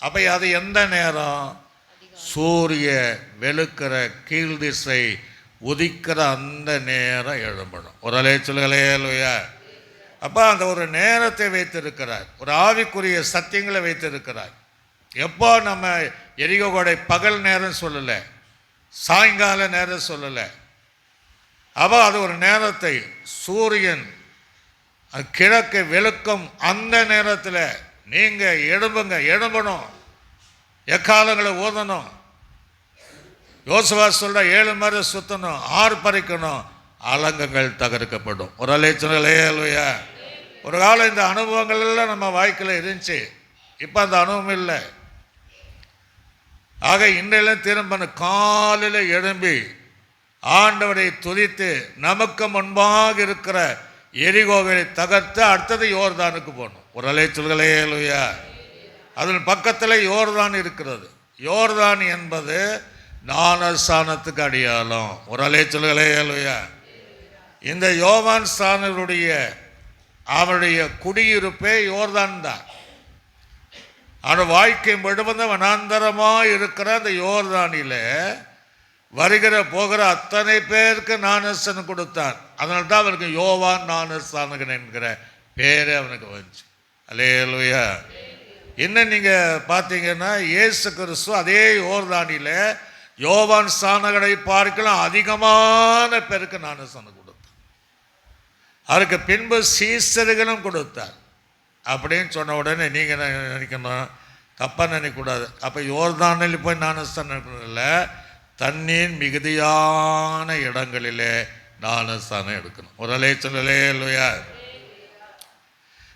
அப்ப அது எந்த நேரம்? சூரிய வெளுக்கிற கீழ் திசை உதிக்கிற அந்த நேரம் எழும்பணும். ஒரு அலைச்சல்களையா. அப்போ அந்த ஒரு நேரத்தை வைத்திருக்கிறார், ஒரு ஆவிக்குரிய சத்தியங்களை வைத்திருக்கிறார். எப்போ நம்ம எரிகோடை பகல் நேரம் சொல்லலை, சாயங்கால நேரம் சொல்லலை. அப்போ அது ஒரு நேரத்தை சூரியன் கிழக்கு வெளுக்கும் அந்த நேரத்தில் நீங்கள் எழும்பணும், எக்காலங்களை ஊதணும். யோசுவா சொல்ற 7 முறை சுத்தணும், ஆர்ப்பரிக்கணும், அலங்கங்கள் தகர்க்கப்படும். ஒரு அலைச்சலையா. ஒரு காலம் இந்த அனுபவங்கள் எல்லாம் நம்ம வாழ்க்கையில் இருந்துச்சு, இப்போ அந்த அனுபவம் இல்லை. ஆக இன்றையிலும் திரும்ப காலையில் எழும்பி ஆண்டவரை துதித்து நமக்கு முன்பாக இருக்கிற எரிகோவை தகர்த்து அடுத்தது யோர்தானுக்கு போகணும். ஒரு அலைச்சல்களையா. அதன் பக்கத்தில் யோர்தான் இருக்கிறது. யோர்தான் என்பது ஞானஸ்தானத்துக்கு அடையாளம். ஒரு அலைச்சல்களையா. இந்த யோவான் ஸ்தானருடைய அவருடைய குடியிருப்பே யோர்தான் தான். அவன் வாழ்க்கை முழுவதும் வனாந்தரமாக இருக்கிற அந்த யோர்தானில் வருகிற போகிற அத்தனை பேருக்கு ஞானஸ்தானம் கொடுத்தான். அதனால தான் அவனுக்கு யோவான் ஞானஸ்தானகன் என்கிற பேரே அவனுக்கு வந்துச்சு. அல்லேலூயா. இன்னும் நீங்கள் பார்த்தீங்கன்னா இயேசு கிறிஸ்து அதே யோர்தானில் யோவான் ஸ்தானகனை பார்க்கலாம் அதிகமான பேருக்கு ஞானஸ்தானம் கொடுத்தார். அவருக்கு பின்பு சீசர்களும் கொடுத்தார். அப்படின்னு சொன்ன உடனே நீங்கள் நினைக்கணும், தப்பாக நினைக்கக்கூடாது. அப்போ யோர்தானில் போய் ஞானஸ்தானம் இல்லை, தண்ணீர் மிகுதியான இடங்களிலே ஞானஸ்தானம் எடுக்கணும். ஒரு அலைச்சலே இல்லையா.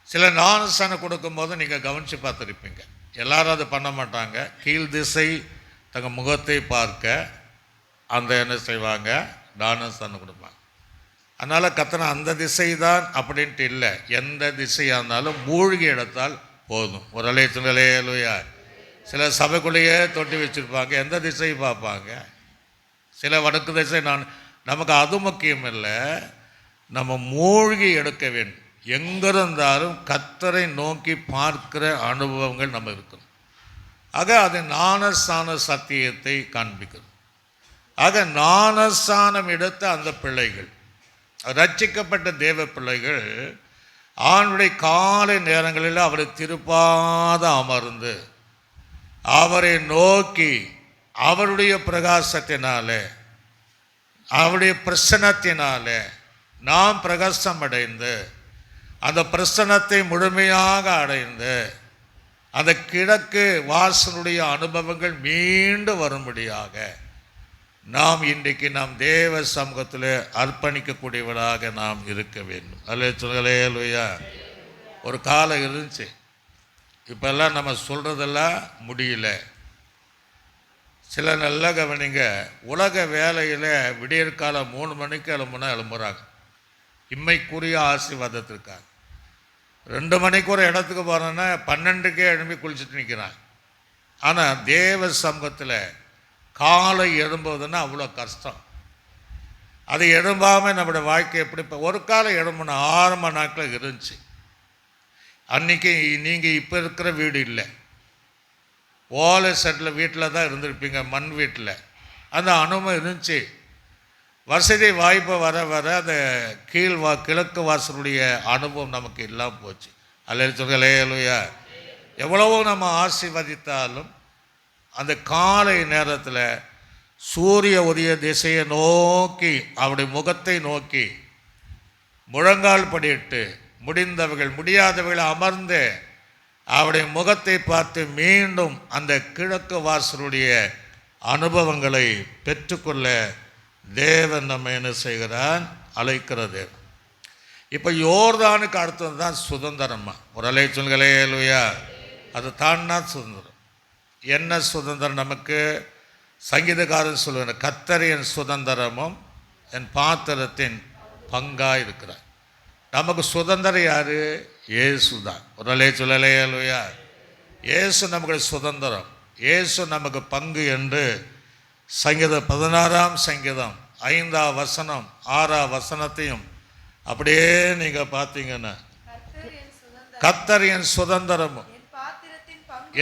சில ஞானஸ்தானம் கொடுக்கும்போது நீங்கள் கவனித்து பார்த்துருப்பீங்க, எல்லாரும் அது பண்ண மாட்டாங்க. கீழ் திசை தங்கள் முகத்தை பார்க்க அந்த என்ன செய்வாங்க, ஞானஸ்தானம் கொடுப்பாங்க. அதனால் கத்தனை அந்த திசை தான் அப்படின்ட்டு இல்லை, எந்த திசையாக இருந்தாலும் மூழ்கி எடுத்தால் போதும். ஒரு அலைச்சலே இல்லையா. சில சபைக்குள்ளேயே தொட்டி வச்சுருப்பாங்க, எந்த திசையை பார்ப்பாங்க. சில வடக்கு திசை நமக்கு அது முக்கியம் இல்லை, நம்ம மூழ்கி எடுக்க வேண்டும். எங்கிருந்தாலும் கர்த்தரை நோக்கி பார்க்கிற அனுபவங்கள் நம்ம இருக்கணும். ஆக அது ஞானஸ்தான சத்தியத்தை காண்பிக்கிறது. ஆக ஞானஸ்தானம் எடுத்த அந்த பிள்ளைகள், ரட்சிக்கப்பட்ட தேவ பிள்ளைகள், ஆணுடைய காலை நேரங்களில் அவரை திருப்பாத அமர்ந்து அவரை நோக்கி அவருடைய பிரகாசத்தினாலே அவருடைய பிரசன்னத்தினாலே நாம் பிரகாசம் அடைந்து அந்த பிரசன்னத்தை முழுமையாக அடைந்து அந்த கிழக்கு வாசலுடைய அனுபவங்கள் மீண்டு வரும்படியாக நாம் இன்றைக்கு நாம் தேவ சமூகத்தில் அர்ப்பணிக்கக்கூடியவர்களாக நாம் இருக்க வேண்டும். அல்லேலூயா. ஒரு காலம் இருந்துச்சு, இப்பெல்லாம் நம்ம சொல்கிறதெல்லாம் முடியல. சில நல்ல கவனிங்க, உலக வேலையில் விடியற்காலம் 3 மணிக்கு எழும்புறாங்க, இம்மைக்குரிய ஆசீர்வாதத்திற்காக. 2 மணிக்கு ஒரு இடத்துக்கு போகிறோன்னா 12க்கே எழும்பி குளிச்சுட்டு நிற்கிறான். ஆனால் தேவ சமூகத்தில் காலை எழும்புவதுன்னா அவ்வளோ கஷ்டம். அது எழும்பாமல் நம்மளுடைய வாழ்க்கை எப்படி? இப்போ ஒரு காலம் எழும்புனா ஆரம்ப நாட்கள் இருந்துச்சு. அன்றைக்கி நீங்கள் இப்போ இருக்கிற வீடு இல்லை, ஓலை செட்டில் வீட்டில் தான் இருந்திருப்பீங்க, மண் வீட்டில். அந்த அனுபவம் இருந்துச்சு. வசதி வாய்ப்பு வர வர அந்த கிழக்கு வாசலுடைய அனுபவம் நமக்கு இல்லாமல் போச்சு. அல்லேலூயா. எவ்வளவோ நம்ம ஆசீர்வதித்தாலும் அந்த காலை நேரத்தில் சூரிய உதய திசையை நோக்கி அவருடைய முகத்தை நோக்கி முழங்கால் படியிட்டு முடிந்தவர்கள் முடியாதவர்கள் அமர்ந்து அவருடைய முகத்தை பார்த்து மீண்டும் அந்த கிழக்கு வாசலுடைய அனுபவங்களை பெற்றுக்கொள்ள தேவன் நம்ம என்ன செய்கிறான், அழைக்கிறது. இப்போ யோர்தானுக்கு அடுத்தது தான் சுதந்திரமா. ஒரு அலைச்சல்களையா. அது தான்னா சுதந்திரம். என்ன சுதந்திரம் நமக்கு? சங்கீதக்காரன் சொல்லுவார், கர்த்தர் என் சுதந்திரமும் என் பாத்திரத்தின் பங்காக இருக்கிறார். நமக்கு சுதந்திரம் யார்? இயேசு தான். ஒரு சொல்லலையா? இயேசு நமக்கு சுதந்திரம், இயேசு நமக்கு பங்கு என்று சங்கீதம் 16ஆம் சங்கீதம் 5ஆம் வசனம் 6ஆம் வசனத்தையும் அப்படியே நீங்கள் பார்த்தீங்கன்னா, கர்த்தர் என் சுதந்திரமும்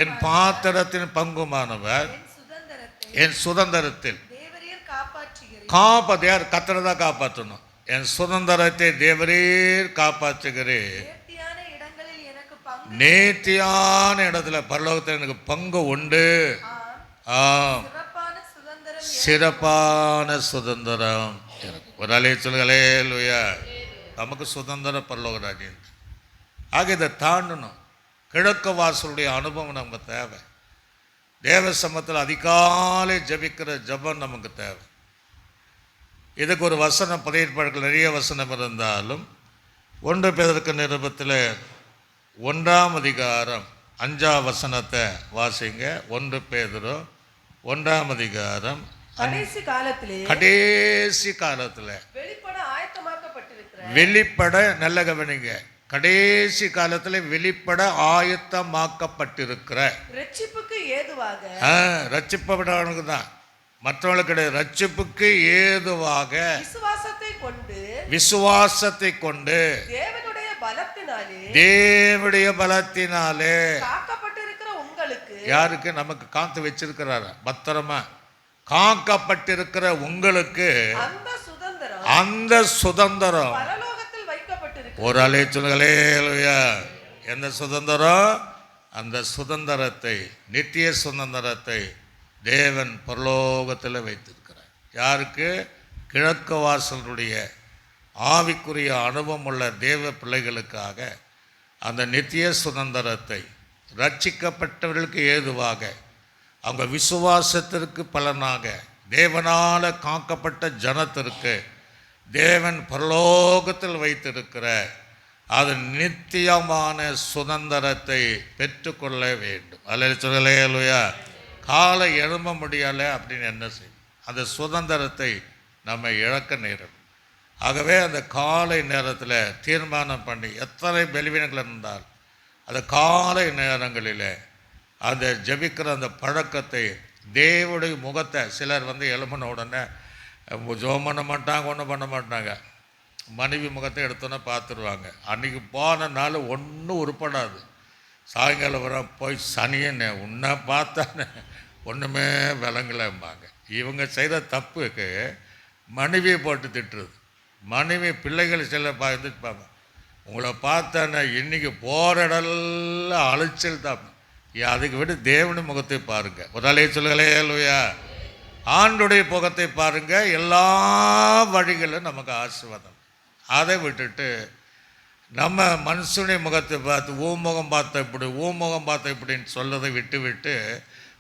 என் பாத்திரத்தின் பங்குமானவர், என் சுதந்திரத்தில் காப்பாற்ற கர்த்தரை தான் காப்பாற்றணும். என் சுதந்திரத்தை தேவரீர் காப்பாற்றுகிறேன். நேர்த்தியான இடத்துல பரலோகத்தில் எனக்கு பங்கு உண்டு. சிறப்பான சுதந்திரம் எனக்கு. ஒரு அலையை சொல்லுங்களே லூயா. நமக்கு சுதந்திரம் பரலோக ராஜ்யம். ஆக இதை தாண்டணும். கிழக்கு வாசலுடைய அனுபவம் நமக்கு தேவை. தேவ சமத்தில் அதிகாலை ஜபிக்கிற ஜபம் நமக்கு தேவை. இதுக்கு ஒரு வசனம் பதியேற்பாடுகள் நிறைய வசனம் இருந்தாலும் 1 பேதருக்கு நிருபத்தில் 1ஆம் அதிகாரம் 5ஆம் வசனத்தை வாசிங்க. 1 பேதுரு 1ஆம் அதிகாரம் கடைசி காலத்தில் வெளிப்பட நல்ல கவனிங்க. கடைசி காலத்தில் வெளிப்பட ஆயத்தமாக்கப்பட்டிருக்கிற ரட்சிப்புக்கு ஏதுவாக, ரட்சிப்பவனுக்கு தான், மற்றவங்களுக்கு கிடையாது. ரட்சிப்புக்கு ஏதுவாக விசுவாசத்தை கொண்டு தேவனுடைய பலத்தினாலே காக்கப்பட்டிருக்கிற உங்களுக்கு. யாருக்கு? நமக்கு காத்து வச்சிருக்கிறாரா? பத்திரமா காக்கப்பட்டிருக்கிற உங்களுக்கு அந்த சுதந்திரம் ஒரு அலை சொல்லுங்களே. எந்த சுதந்திரம்? அந்த சுதந்திரத்தை, நித்திய சுதந்திரத்தை தேவன் பரலோகத்தில் வைத்திருக்கிறார். யாருக்கு? கிழக்கு வாசலுடைய ஆவிக்குரிய அனுபவம் உள்ள தேவ பிள்ளைகளுக்காக அந்த நித்திய சுதந்திரத்தை ரட்சிக்கப்பட்டவர்களுக்கு ஏதுவாக, அவங்க விசுவாசத்திற்கு பலனாக, தேவனால் காக்கப்பட்ட ஜனத்திற்கு தேவன் பரலோகத்தில் வைத்திருக்கிற அது நித்தியமான சுதந்திரத்தை பெற்றுக்கொள்ள வேண்டும். அல்லது சொல்லலையா? காலை எழும்ப முடியலை அப்படின்னு என்ன செய்யும்? அந்த சுதந்திரத்தை நம்ம இழக்க நேரிடும். ஆகவே அந்த காலை நேரத்தில் தீர்மானம் பண்ணி, எத்தனை பலவீனங்கள் இருந்தால் அந்த காலை நேரங்களில் அந்த ஜபிக்கிற அந்த பழக்கத்தை, தேவனுடைய முகத்தை, சிலர் எழும்பின உடனே ஜோம் பண்ண மாட்டாங்க, ஒன்றும் பண்ண மாட்டாங்க, மனைவி முகத்தை எடுத்தோன்னே பார்த்துருவாங்க. அன்றைக்கி போன நாள் ஒன்றும் உருப்படாது. சாயங்காலம் வர போய் சனியன்னு உன்னை பார்த்தானே ஒன்றுமே விளங்கலைம்பாங்க. இவங்க செய்கிற தப்புக்கு மனைவியை போட்டு திட்டுறது. மனைவி பிள்ளைகள் சில பார்ப்பாங்க, உங்களை பார்த்தானே இன்றைக்கி போகிற இடம்லாம் அலைச்சல் தான். அதுக்கு விட தேவனுடைய முகத்தை பாருங்கள். ஒரு அலையை சொல்லுங்களே லூயா. ஆண்டுடைய முகத்தை பாருங்கள், எல்லா வழிகளும் நமக்கு ஆசீர்வாதம். அதை விட்டுட்டு நம்ம மனுஷனுடைய முகத்தை பார்த்து ஊமுகம் பார்த்த இப்படி, ஊமுகம் பார்த்த இப்படின்னு சொல்லதை விட்டு விட்டு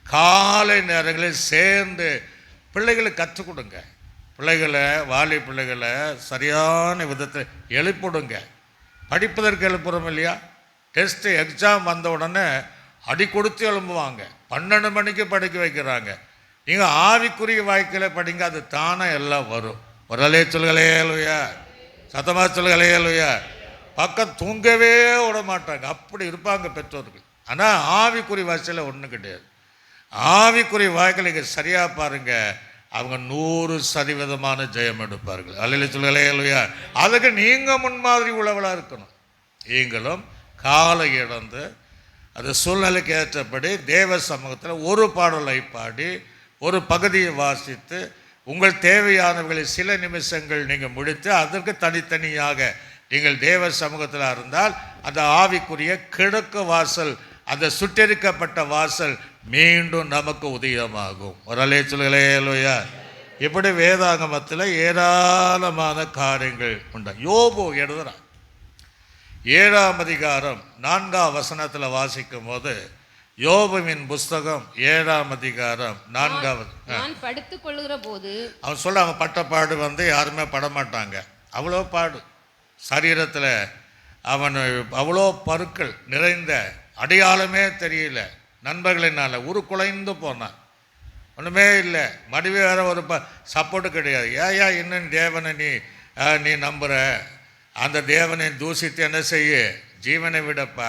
காலை நேரங்களில் சேர்ந்து பிள்ளைகளுக்கு கற்றுக் கொடுங்க. பிள்ளைகளை, வாலி பிள்ளைகளை சரியான விதத்தில் எழுப்பிடுங்க. படிப்பதற்கு எழுப்புறோம் இல்லையா? டெஸ்ட்டு எக்ஸாம் வந்த உடனே அடி கொடுத்து எழும்புவாங்க. 12 மணிக்கு படிக்க வைக்கிறாங்க. நீங்கள் ஆவிக்குரிய வாய்க்கில் படிங்க, அது தானே எல்லாம் வரும். ஒரு அலையை சொல்லுகலையா, சத்தமாக சொல்லுகலையா. பக்கம் தூங்கவே விட மாட்டாங்க, அப்படி இருப்பாங்க பெற்றோர்கள். ஆனால் ஆவிக்குரிய வாய்ச்சல ஒன்றும் கிடையாது. ஆவிக்குரிய வாய்க்கில் நீங்கள் சரியாக பாருங்கள், அவங்க 100% ஜெயம் எடுப்பார்கள். அல்லையில சொல்லுகலையா. அதுக்கு நீங்கள் முன்மாதிரி உழவலாக இருக்கணும். நீங்களும் காலை இழந்து அது சூழ்நிலைக்கு ஏற்றபடி தேவ சமூகத்தில் ஒரு பாடலை பாடி ஒரு பகுதியை வாசித்து உங்கள் தேவையானவர்களை சில நிமிஷங்கள் நீங்கள் முடித்து அதற்கு தனித்தனியாக நீங்கள் தேவ சமூகத்தில் இருந்தால் அந்த ஆவிக்குரிய கிழக்கு வாசல், அந்த சுட்டெரிக்கப்பட்ட வாசல் மீண்டும் நமக்கு உதயமாகும். ஒரு அலையை சொல்லுங்களேயா. இப்படி வேதாகமத்தில் ஏராளமான காரியங்கள் உண்டு. யோபு எழுதுகிறான். 7ஆம் அதிகாரம் 4ஆம் வசனத்தில் வாசிக்கும் போது, யோபுவின் புஸ்தகம் 7ஆம் அதிகாரம் 4ஆவது. நான் படுத்துக் கொள்ளுகிற போது அவன் சொல்ல, அவன் பட்ட பாடு யாருமே படமாட்டாங்க. அவ்வளோ பாடு சரீரத்தில், அவன் அவ்வளோ பருக்கள் நிறைந்த, அடையாளமே தெரியல, நண்பர்களினால் உருக்குலைந்து போனான், ஒன்றுமே இல்லை, மடிவே வேற ஒரு சப்போர்ட்டு கிடையாது. ஏயா இன்னும் தேவனை நீ நீ நம்புகிற அந்த தேவனை தூசித்து என்ன செய்ய, ஜீவனை விடப்பா,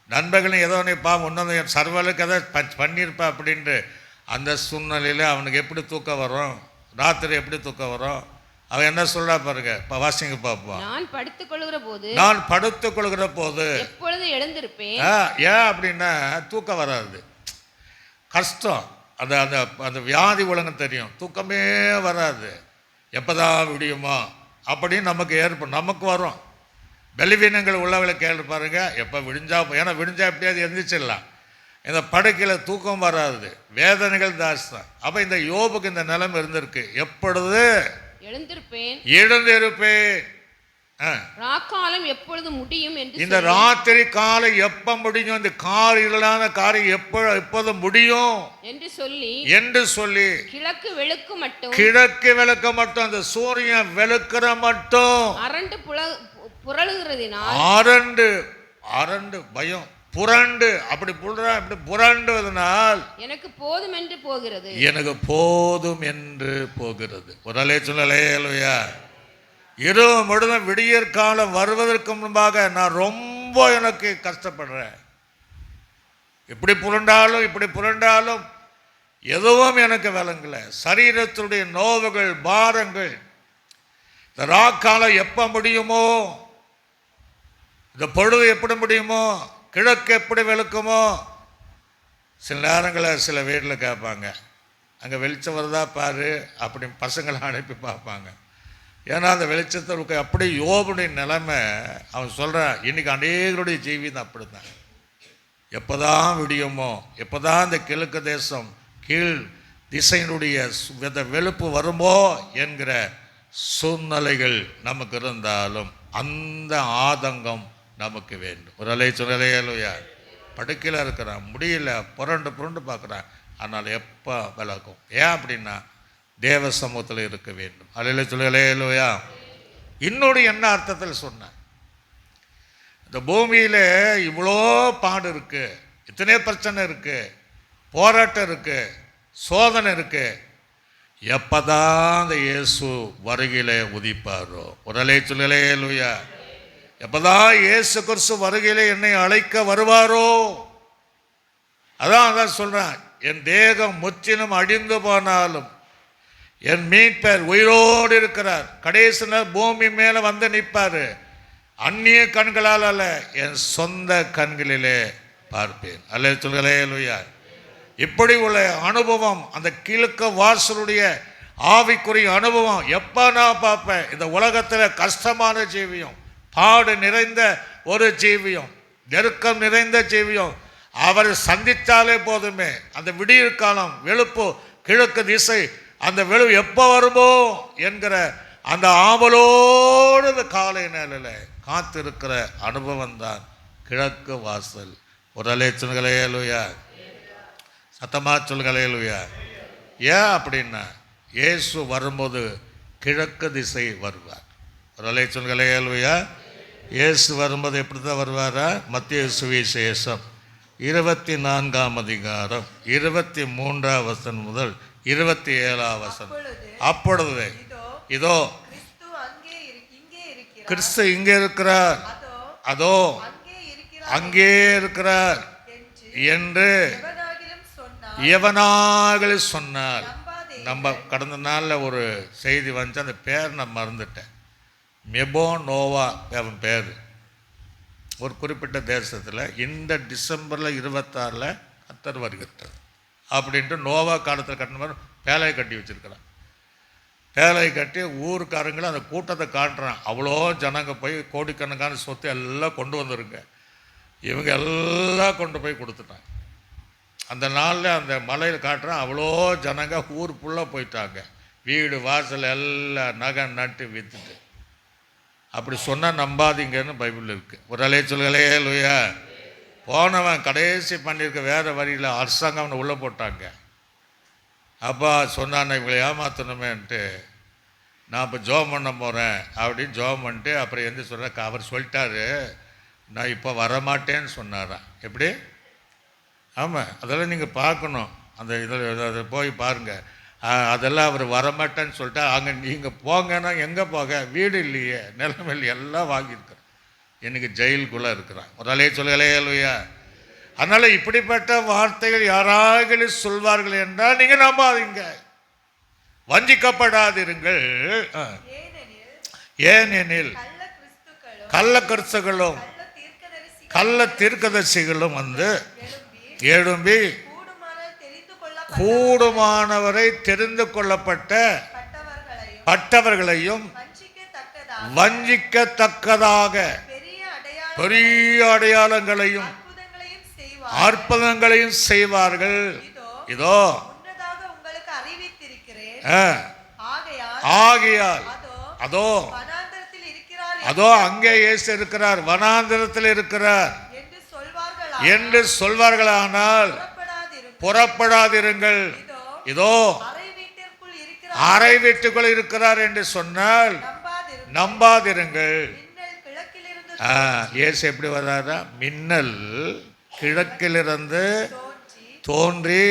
நண்பர்களும் ஏதோ நீ இன்னும் சர்வலுக்கு எதை பண்ணியிருப்பா அப்படின்ட்டு அந்த சூழ்நிலையில் அவனுக்கு எப்படி தூக்கம் வரும், ராத்திரி எப்படி தூக்கம் வரும்? அவன் என்ன சொல்றா பாருங்க, இப்போ வாசிங்க பார்ப்போம். நான் படுத்துக் கொள்கிற போது எப்பொழுது எழுந்திருப்பேன். ஏன் அப்படின்னா தூக்கம் வராது, கஷ்டம். அந்த அந்த அந்த வியாதி உலகம் தெரியும், தூக்கமே வராது. எப்போதான் விடியுமோ அப்படின்னு நமக்கு ஏற்படும், நமக்கு வரும். பலவீனங்கள் உள்ளவங்களை கேள்வி பாருங்க, எப்போ விடிஞ்சா, ஏன்னா விடிஞ்சா எப்படியாவது எந்திரிச்சிடலாம். இந்த படுக்கையில் தூக்கம் வராது, வேதனைகள் தாஸ்தான். அப்போ இந்த யோபுக்கு இந்த நிலைமை இருந்திருக்கு. எப்பொழுது எழுந்திருப்பேன், ராக்காலம் எப்பொழுது முடியும் என்று, இந்த ராத்திரி காலை எப்ப முடியும், இந்த காரிலான காரியம் எப்போது முடியும் என்று சொல்லி கிழக்கு வெளுக்க மட்டும் அந்த சூரியன் வெளுக்கிற மட்டும் அரண்டு புரளுகிறதினால், அரண்டு பயம் புரண்டு அப்படி புரண்டுவதனால் எனக்கு போதும் என்று போகிறது. ஒரு அலே சொல்லலையா, இரவு முழுதும் விடியற் காலம் வருவதற்கு முன்பாக நான் ரொம்ப எனக்கு கஷ்டப்படுறேன். இப்படி புரண்டாலும் எதுவும் எனக்கு விளங்கல. சரீரத்துடைய நோவுகள், பாரங்கள். இந்த ராக்காலம் எப்போ முடியுமோ, இந்த பொழுது எப்படி முடியுமோ, கிழக்கு எப்படி வெளுக்குமோ. சில நேரங்களில் சில வீட்டில் கேட்பாங்க, அங்கே வெளிச்சம் வருதா பாரு அப்படி பசங்களை அனுப்பி பார்ப்பாங்க. ஏன்னா அந்த வெளிச்சத்திற்கு அப்படி யோபுடைய நிலைமை. அவன் சொல்கிறான், இன்றைக்கி அநேகருடைய ஜீவிதம் அப்படி தான். எப்போ தான் விடியுமோ, எப்போ தான் இந்த கிழக்கு தேசம் கீழ் திசையினுடைய வெளுப்பு வருமோ என்கிற சூழ்நிலைகள் நமக்கு இருந்தாலும் அந்த ஆதங்கம் நமக்கு வேண்டும். ஒரு அலை சொல்லலையா, படுக்கையில் இருக்கிறான், முடியல, புரண்டு பார்க்குறான். ஆனால் எப்போ விளக்கும்? ஏன் அப்படின்னா தேவ சமூகத்தில் இருக்க வேண்டும். அலையில சொல்லலையா. இன்னொரு என்ன அர்த்தத்தில் சொன்னேன், இந்த பூமியில் இவ்வளோ பாடு இருக்குது, இத்தனை பிரச்சனை இருக்குது, போராட்டம் இருக்குது, சோதனை இருக்குது. எப்போ தான் அந்த இயேசு வருகையில் உதிப்பாரோ. ஒரு அலை சொல்லலையா, எப்போதான் இயேசு கிறிஸ்து வருகையிலே என்னை அழைக்க வருவாரோ. அதான் சொல்றேன், என் தேகம் முற்றிலும் அழிந்து போனாலும் என் மீட்பர் உயிரோடு இருக்கிறார். கடைசி நாள் பூமி மேலே வந்து நிற்பாரு. அந்நிய கண்களால் அல்ல, என் சொந்த கண்களிலே பார்ப்பேன். அல்ல சொல்லுயா. இப்படி உள்ள அனுபவம், அந்த கிழக்க வாசலுடைய ஆவிக்குரிய அனுபவம் எப்போ நான் பார்ப்பேன். இந்த உலகத்தில் கஷ்டமான ஜீவியம், பாடு நிறைந்த ஒரு ஜீவியம், நெருக்கம் நிறைந்த ஜீவியம், அவர் சந்தித்தாலே போதுமே. அந்த விடியற் காலம் வெளுப்பு, கிழக்கு திசை, அந்த வெளு எப்போ வருமோ என்கிற அந்த ஆவலோடு இந்த காலை நேரில் காத்திருக்கிற அனுபவம் தான் கிழக்கு வாசல். ஒரு அலை சொல்லுகளையா, சத்தமா சொல்லுகளையா. ஏன் அப்படின்னா இயேசு வரும்போது கிழக்கு திசை வருவார். ஒரு அலை சொல்லுகளையா. இயேசு வரும்போது எப்படி தான் வருவாரா? மத்திய சுவிசேஷம் 24ஆம் அதிகாரம் 23ஆம் வசனம் முதல் 27ஆம் வசனம். அப்பொழுது இதோ கிறிஸ்து இங்கே இருக்கிறார், அதோ அங்கே இருக்கிறார் என்று எவனாகிலும் சொன்னார். நம்ம கடந்த நாளில் ஒரு செய்தி வந்து அந்த பேர் நான் மறந்துட்டேன். மெபோ நோவா அவன் பேர். ஒரு குறிப்பிட்ட தேசத்தில் இந்த டிசம்பரில் 26 கர்த்தர் வருகிறார் அப்படின்ட்டு நோவா காலத்தில் கட்டின மாதிரி பேலையை கட்டி வச்சுருக்கிறான். பேலையை கட்டி ஊருக்காரங்களும் அந்த கூட்டத்தை காட்டுறான். அவ்வளோ ஜனங்க போய் கோடிக்கணக்கான சொத்து எல்லாம் கொண்டு வந்துருங்க. இவங்க எல்லாம் கொண்டு போய் கொடுத்துட்டாங்க. அந்த நாளில் அந்த மலையில் காட்டுறான். அவ்வளோ ஜனங்க ஊர் ஃபுல்லாக போயிட்டாங்க. வீடு வாசல் எல்லாம் நகை நட்டு விற்றுட்டு. அப்படி சொன்னால் நம்பாதீங்கன்னு பைபிள் இருக்குது. ஒரு அலைய சொல்லுகளையா. போனவன் கடைசி பண்ணியிருக்க வேறு வரியில் அரசாங்கம் அவனை உள்ளே போட்டாங்க. அப்பா சொன்னான், இவங்களை ஏமாற்றணுமேன்ட்டு நான் இப்போ ஜோம் பண்ண போகிறேன் அப்படின்னு ஜோம் பண்ணிட்டு அப்புறம் எந்த சொல்கிறேன், அவர் சொல்லிட்டாரு நான் இப்போ வரமாட்டேன்னு சொன்னாரான். எப்படி? ஆமாம், அதெல்லாம் நீங்கள் பார்க்கணும். அந்த இதில் அதை போய் பாருங்கள். அதெல்லாம் அவர் வரமாட்டேன்னு சொல்லிட்டு அங்கே நீங்கள் போங்கன்னா எங்கே போக, வீடு இல்லையே, நிலமில் எல்லாம் வாங்கியிருக்கிறேன், எனக்கு ஜெயிலுக்குள்ளே இருக்கிறான். ஒரு அலையை சொல்லுகளே இல்லையா. அதனால் இப்படிப்பட்ட வார்த்தைகள் யாராவது சொல்வார்கள் என்றால் நீங்கள் நம்பாதீங்க, வஞ்சிக்கப்படாதிருங்கள். ஏனெனில் கள்ள கிறிஸ்துகளும் கள்ள தீர்க்கதரிசிகளும் வந்து எழும்பி கூடுமானவரை தெரிந்து கொள்ளப்பட்ட பட்டவர்களையும் வஞ்சிக்கத்தக்கதாக பெரிய அடையாளங்களையும் அற்புதங்களையும் செய்வார்கள். இதோ ஆகையால் அதோ அதோ அங்கே இயேசு இருக்கிறார், வனாந்திரத்தில் இருக்கிறார் என்று சொல்வார்களானால் புறப்படாதிருங்கள். இதோ அறை வீட்டுக்குள் இருக்கிறார் என்று சொன்னால் நம்பாதிருங்கள். இயேசு எப்படி வர்றாரா? மின்னல் கிழக்கிலிருந்து தோன்றி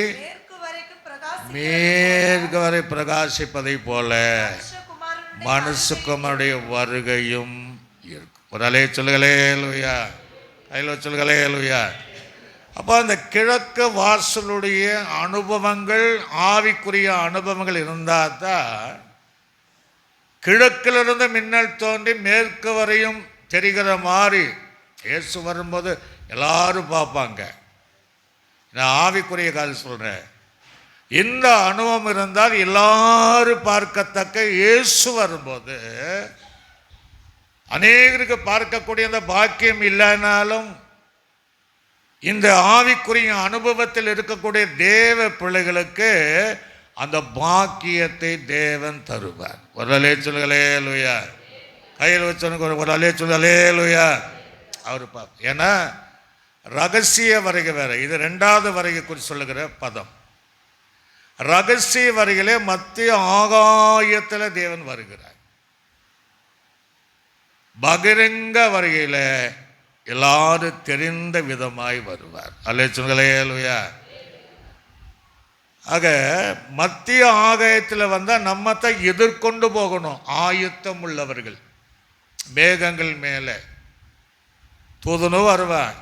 மேற்கு வரை பிரகாசிப்பதை போல மனுஷகுமாரனுடைய வருகையும் இருக்கும். ஒரு அலையை சொல்லுகளே லூயா, கையில் சொல்லுகளே லூயா. அப்போ அந்த கிழக்கு வாசலுடைய அனுபவங்கள், ஆவிக்குரிய அனுபவங்கள் இருந்தால் தான் கிழக்கிலிருந்து மின்னல் தோன்றி மேற்கு வரையும் தெரிகிற மாதிரி இயேசு வரும்போது எல்லாரும் பார்ப்பாங்க. நான் ஆவிக்குரிய காலம் சொல்கிறேன். இந்த அனுபவம் இருந்தால் எல்லாரும் பார்க்கத்தக்க இயேசு வரும்போது அநேகருக்கு பார்க்கக்கூடிய அந்த பாக்கியம் இல்லைனாலும் இந்த ஆவிக்குரிய அனுபவத்தில் இருக்கக்கூடிய தேவ பிள்ளைகளுக்கு அந்த பாக்கியத்தை தேவன் தருவார். ஒரு அலையை சொல்லுகளே லூயா, கையில் வச்சு ஒரு அலையை சொல்லுகளே லூயா. அவர் பார்ப்போம். ஏன்னா ரகசிய வருகை வேற, இது 2வது வருகை குறித்து சொல்லுகிற பதம். ரகசிய வருகையிலே மத்திய ஆகாயத்தில் தேவன் வருகிறார். பகிரங்க வருகையில் எல்லாரும் தெரிந்த விதமாய் வருவார். அல்லே சொல்லுங்களேயா. ஆக மத்திய ஆகாயத்தில் வந்தால் நம்மத்தான் எதிர்கொண்டு போகணும். ஆயுத்தம் உள்ளவர்கள் மேகங்கள் மேலே தூதனும் வருவார்,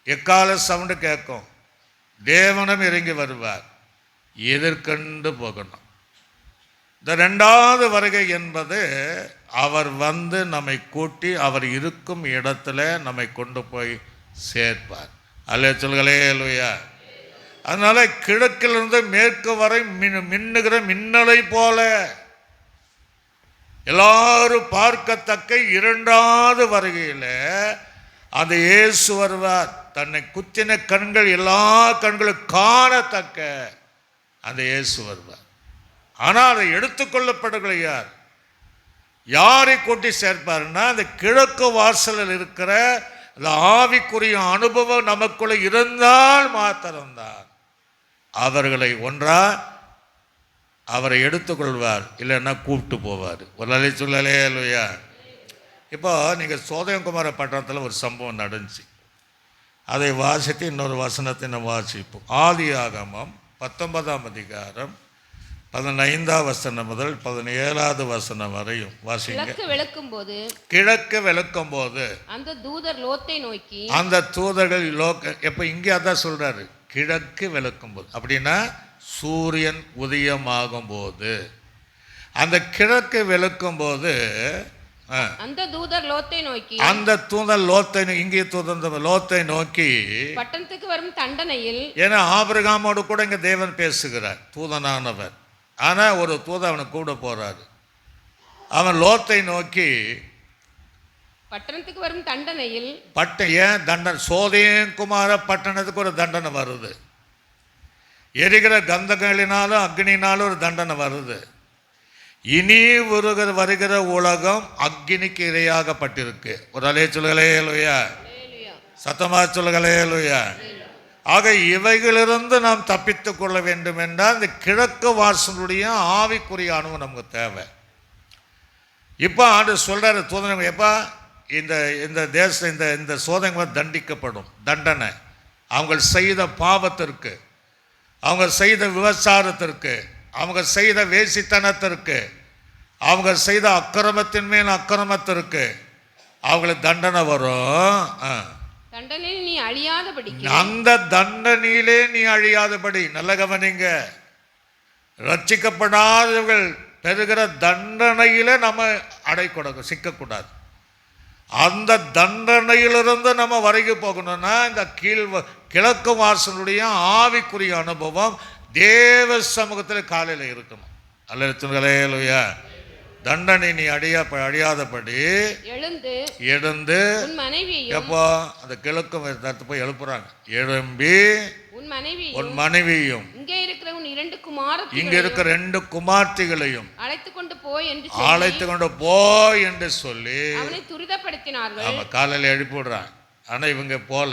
எக்கால சவுண்டு கேட்கும், தேவனும் இறங்கி வருவார், எதிர்கொண்டு போகணும். இந்த 2வது வருகை என்பது அவர் வந்து நம்மை கூட்டி அவர் இருக்கும் இடத்துல நம்மை கொண்டு போய் சேர்ப்பார். அல்லே சொல்லுகளே லூயா. அதனால கிழக்கிலிருந்து மேற்கு வரை மின்னுகிற மின்னலை போல எல்லாரும் பார்க்கத்தக்க 2வது வருகையில் அந்த இயேசு வருவார். தன்னை குத்தின கண்கள் எல்லா கண்களும் காணத்தக்க அந்த இயேசு வருவார். ஆனால் அதை எடுத்துக்கொள்ளப்படுகிற யார், யாரை கூட்டி சேர்ப்பாருன்னா அந்த கிழக்கு வாசலில் இருக்கிற அந்த ஆவிக்குரிய அனுபவம் நமக்குள்ள இருந்தால் மாத்திரம்தான் அவர்களை ஒன்றா அவரை எடுத்துக்கொள்வார், இல்லைன்னா கூப்பிட்டு போவார். ஒரு அலை சொல்லலே இல்லையா. இப்போ நீங்கள் சோதயகுமார பட்டணத்தில் ஒரு சம்பவம் நடந்துச்சு, அதை வாசித்து இன்னொரு வசனத்தை நம்ம வாசிப்போம். ஆதியாகமம் 19ஆம் அதிகாரம் 15ஆம் வசனம் முதல் 17ஆவது வசனம் வரையும் வாசிங்க. கிழக்கு விளக்கும் போது அந்த தூதர் லோத்தை நோக்கி, அந்த தூதர்கள் எப்ப இங்கே அதான் சொல்றாரு, கிழக்கு விளக்கும் போது அப்படின்னா சூரியன் உதயமாகும் போது, அந்த கிழக்கு விளக்கும் போது அந்த தூதர் லோத்தை நோக்கி, அந்த தூதர் லோத்தை இங்கே தூதர் லோத்தை நோக்கி பட்டணத்துக்கு வரும் தண்டனையில், ஏன்னா ஆபிரகாமோடு கூட இங்க தேவன் பேசுகிறார், தூதனானவர். ஆனால் ஒரு தூதன் அவனை கூட போறாரு. அவன் லோத்தை நோக்கி பட்டணத்துக்கு வரும் தண்டனையில், ஏன் தண்டனை, சோதயகுமார பட்டணத்துக்கு ஒரு தண்டனை வருது, எரிகிற கந்தங்களினாலும் அக்னினாலும் ஒரு தண்டனை வருது. இனி வருகிற உலகம் அக்னிக்கு இரையாகப்பட்டிருக்கு. ஒரு அலையை சொல்லுகளே லூயா, சத்தமா சொல்லுகளே லூயா. ஆக இவைகளிலிருந்து நாம் தப்பித்து கொள்ள வேண்டும் என்றால் இந்த கிழக்கு வாசலுடைய ஆவிக்குரிய அனுபவம் நமக்கு தேவை. இப்போ ஆண்டு சொல்றாரு தூதனை, எப்பா இந்த இந்த தேச இந்த சோதனை தண்டிக்கப்படும், தண்டனை அவங்க செய்த பாவத்திற்கு, அவங்க செய்த விபச்சாரத்திற்கு, அவங்க செய்த வேசித்தனத்திற்கு, அவங்க செய்த அக்கிரமத்தின் மேல் அக்கிரமத்திற்கு அவங்களுக்கு தண்டனை வரும். தண்டனையில் நீ அழியாதபடிக்கு, அந்த தண்டனையிலே நீ அழியாதபடி. நல்ல கவனிங்க, ரட்சிக்கப்படாதவர்கள் பெறுகிற தண்டனையில நம்ம அடைக்கூடாது, சிக்கக்கூடாது. அந்த தண்டனையிலிருந்து நம்ம வரைக்கும் போகணும்னா இந்த கிழக்கு வாசலுடைய ஆவிக்குரிய அனுபவம் தேவ சமூகத்தில் காலையில் இருக்கணும். அல்லேலூயா. தண்டனை நீ அழியாதபடி எழுந்து எப்போ அந்த கிழக்கு போய் எழுப்புறாங்க. எழும்பி உன் மனைவியும் இங்க இருக்கிற 2 குமார்த்திகளையும் அழைத்து கொண்டு போய் என்று சொல்லி அவனை துரிதப்படுத்தினார்கள். ஆமா, காலையில் எழுப்பி விடுறான். ஆனா இவங்க போல.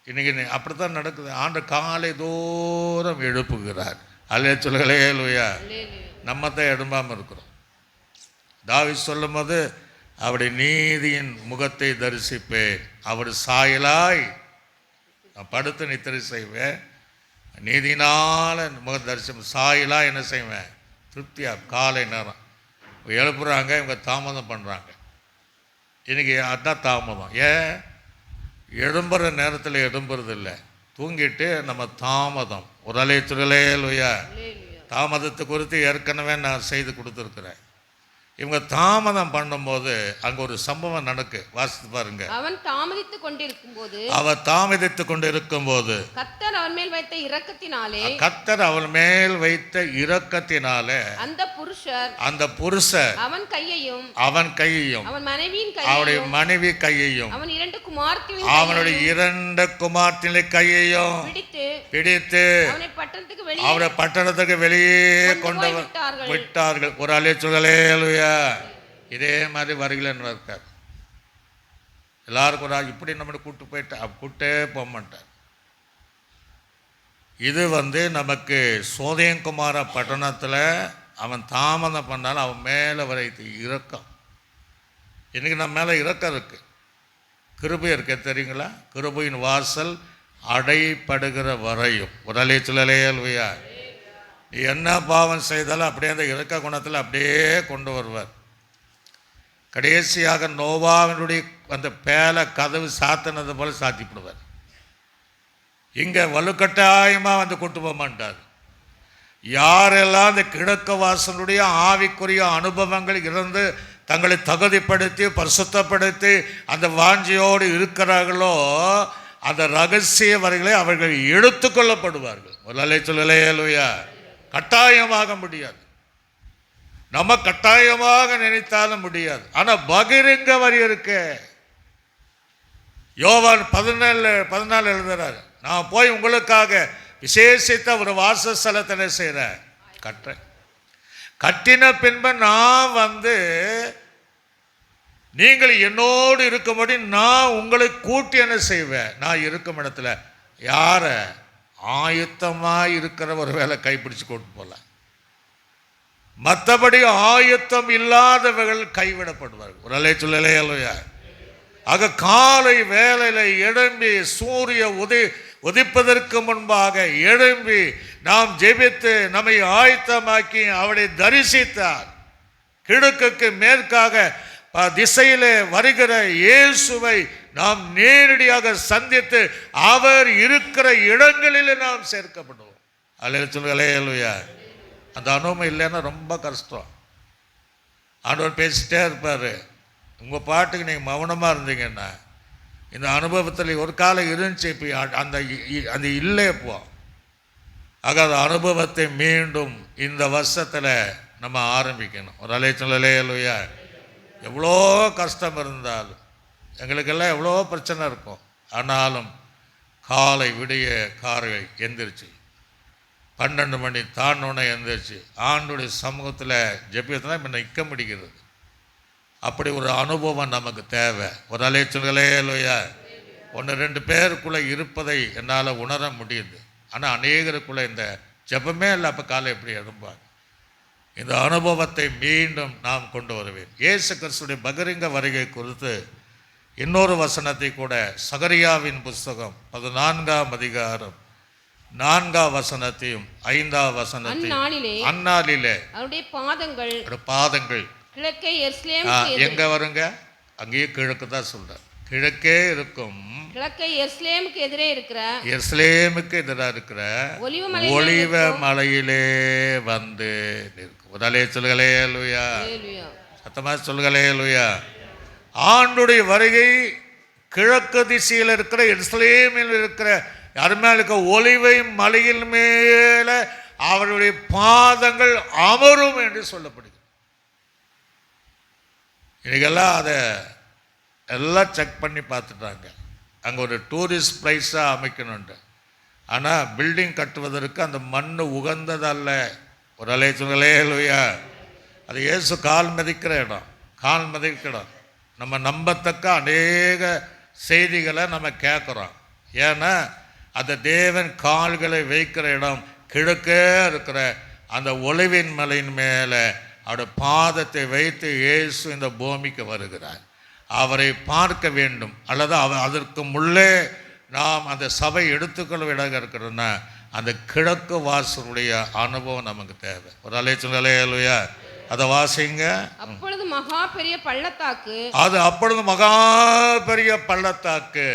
இன்னைக்கு அப்படித்தான் நடக்குது. ஆண்டு காலை தூரம் எழுப்புகிறார். அல்லேலூயா. நம்ம தான் எழும்பாம இருக்கிறோம். தாவீது சொல்லும் போது அவருடைய நீதியின் முகத்தை தரிசிப்பேன், அவர் சாயலாய் நான் படுத்து நித்திரை செய்வேன், நீதினால முக தரிசனம் சாயலாய் என்ன செய்வேன், திருப்தியா. காலை நேரம் எழுப்புறாங்க, இவங்க தாமதம் பண்ணுறாங்க. இன்றைக்கி அதுதான் தாமதம். ஏன் எழும்புற நேரத்தில் எழும்புறது இல்லை, தூங்கிட்டு நம்ம தாமதம். ஒரு அலைச்சுரலேலுயா. தாமதத்தை குறித்து ஏற்கனவே நான் செய்து கொடுத்துருக்குறேன். இவங்க தாமதம் பண்ணும்போது அங்க ஒரு சம்பவம் நடக்கு. வாசித்து பாருங்க. அவன் தாமதித்துக் கொண்டிருக்கும் போது கர்த்தர் அவன் மேல் வைத்த இரக்கத்தினாலே அந்த புருஷர் அவன் கையையும் அவனுடைய மனைவி கையையும் அவனுடைய 2 குமார்த்திகளை கையையும் பிடித்து அவரை பட்டணத்துக்கு வெளியே கொண்டு விட்டார்கள். ஒரு அலைச்சுரலேலுயா. இதே மாதிரி வருகிறேன்னு இருக்கார். எல்லாருக்கும் ஒரு இப்படி நம்ம கூட்டே போக மாட்டார். இது நமக்கு சோதயங்குமார பட்டணத்தில் அவன் தாமதம் பண்ணாலும் அவன் மேலே வரைத்து இரக்கம். இன்னைக்கு நம்ம மேலே இரக்கம் இருக்கு, கிருபை இருக்க தெரியுங்களா? கிருபையின் வாசல் அடைப்படுகிற வரையும். ஒரு அலைச்சுரலேலுயா. நீ என்ன பாவம் செய்தாலும் அப்படியே அந்த இரக்க குணத்தில் அப்படியே கொண்டு வருவார். கடைசியாக நோவாவினுடைய அந்த பேலை கதவு சாத்தினது போல சாத்திப்படுவார். இங்கே வலுக்கட்டாயமாக கொண்டு போக மாட்டார். யாரெல்லாம் அந்த கிழக்கு வாசலுடைய ஆவிக்குரிய அனுபவங்கள் இருந்து தங்களை தகுதிப்படுத்தி பரிசுத்தப்படுத்தி அந்த வாஞ்சியோடு இருக்கிறார்களோ அந்த ரகசிய வரைகளை அவர்கள் எடுத்துக்கொள்ளப்படுவார்கள். ஒரு அலைச்சுரலேலுயா. கட்டாயமாக முடியாது, நம்ம கட்டாயமாக நினைத்தாலும் முடியாது. ஆனா பகிரங்க வரி இருக்கு. யோவான் 14 எழுதுறாரு, நான் போய் உங்களுக்காக விசேஷித்த ஒரு வாசஸ்தலத்தை செய்கிறேன், கட்டின பின்பு நான் நீங்கள் என்னோடு இருக்கும்படி நான் உங்களை கூட்டி என்ன செய்வேன். நான் இருக்கும் இடத்துல யார ஆயத்தமாக இருக்கிற ஒரு வேலை கைப்பிடிச்சு கொண்டு போகல. மற்றபடி ஆயத்தம் இல்லாதவர்கள் கைவிடப்படுவார்கள். ஒரு அலைச்சுரலேலுயா. ஆக காலை வேளையில் எழும்பி சூரிய உதிப்பதற்கு முன்பாக எழும்பி நாம் ஜெபித்து நம்மை ஆயத்தமாக்கி அவரை தரிசித்தார். கிழக்குக்கு மேற்காக திசையிலே வருகிற இயேசுவை நாம் நேரடியாக சந்தித்து அவர் இருக்கிற இடங்களில் நாம் சேர்க்கப்படுவோம். அல்லேலூயா. அந்த அனுபவம் இல்லைன்னா ரொம்ப கஷ்டம். ஆண்டவர் பேசிட்டே இருப்பார். உங்கள் பாட்டுக்கு நீங்கள் மௌனமாக இருந்தீங்கன்னா இந்த அனுபவத்தில் ஒரு காலம் இருந்துச்சு, இப்போ அந்த இல்லை இப்போ. ஆக அந்த அனுபவத்தை மீண்டும் இந்த வருஷத்தில் நம்ம ஆரம்பிக்கணும். ஒரு அலைச்சுரலேலுயா. எவ்வளோ கஷ்டம் இருந்தாலும் எங்களுக்கெல்லாம் எவ்வளோ பிரச்சனை இருக்கும், ஆனாலும் காலை விடிய காரை எந்திரிச்சு 12 மணி தாண்டோன்னே எந்திரிச்சு ஆண்டுடைய சமூகத்தில் ஜெபியத்தில் இப்போ நிற்க முடிகிறது. அப்படி ஒரு அனுபவம் நமக்கு தேவை. ஒரு அலைச்சுரலேலுயா. 1-2 பேருக்குள்ளே இருப்பதை என்னால் உணர முடியுது. ஆனால் அநேகருக்குள்ளே இந்த ஜெபமே இல்லை. அப்போ காலை எப்படி எழும்பாங்க? இந்த அனுபவத்தை மீண்டும் நாம் கொண்டு வருவேன். இயேசு கிறிஸ்துடைய பகிரங்க வருகை குறித்து இன்னொரு வசனத்தை கூட சகரியாவின் புஸ்தகம் 14ஆம் அதிகாரம் 4ஆம் வசனத்தையும் 5ஆம் வசனத்தையும் அந்நாளிலே அவருடைய பாதங்கள் கிழக்கே எருசலேமுக்கு எங்க வருங்க? அங்கேயே கிழக்கு தான் சொல்றார். கிழக்கே இருக்கும், கிழக்கே எருசலேமுக்கு எதிரே இருக்கிற, எருசலேமுக்கு எதிராக இருக்கிற ஒலிவ மலையிலே வந்து நிற்கும். உடலே சொல்லுகளே அல்லேலூயா, சத்தமா சொல்லுகளே அல்லேலூயா. ஆண்டுடைய வருகை கிழக்கு திசையில் இருக்கிற எருசலேமில் இருக்கிற அருமையாளுக்கு ஒலிவை மலையில் மேல அவருடைய பாதங்கள் அமரும் என்று சொல்லப்படுகிறது. இன்னைக்கெல்லாம் அதை எல்லாம் செக் பண்ணி பார்த்துட்டாங்க. அங்கே ஒரு டூரிஸ்ட் பிளேஸாக அமைக்கணுன்ட்டு. ஆனால் பில்டிங் கட்டுவதற்கு அந்த மண் உகந்ததல்ல. ஒரு அலைச்சுங்களே இல்லையா? அது இயேசு கால் மிதிக்கிற இடம், கால் மிதிக்கிற இடம். நம்ம நம்பத்தக்க அநேக செய்திகளை நம்ம கேட்குறோம். ஏன்னா அந்த தேவன் கால்களை வைக்கிற இடம் கிழக்கே இருக்கிற அந்த ஒலிவின் மலையின் மேலே அவருடைய பாதத்தை வைத்து இயேசு இந்த பூமிக்கு வருகிறார். அவரை பார்க்க வேண்டும், அல்லது அதற்கு முள்ளே நாம் அந்த சபை எடுத்துக்கொள்ள இடம் இருக்கிறோன்னா அந்த கிழக்கு வாசலுடைய அனுபவம் நமக்கு தேவை. ஒரு அலைச்சுங்களே இல்லையா? அதை வாசிங்க. அப்பொழுது மகா பெரிய பள்ளத்தாக்கு, அது அப்பொழுது மகா பெரிய பள்ளத்தாக்கு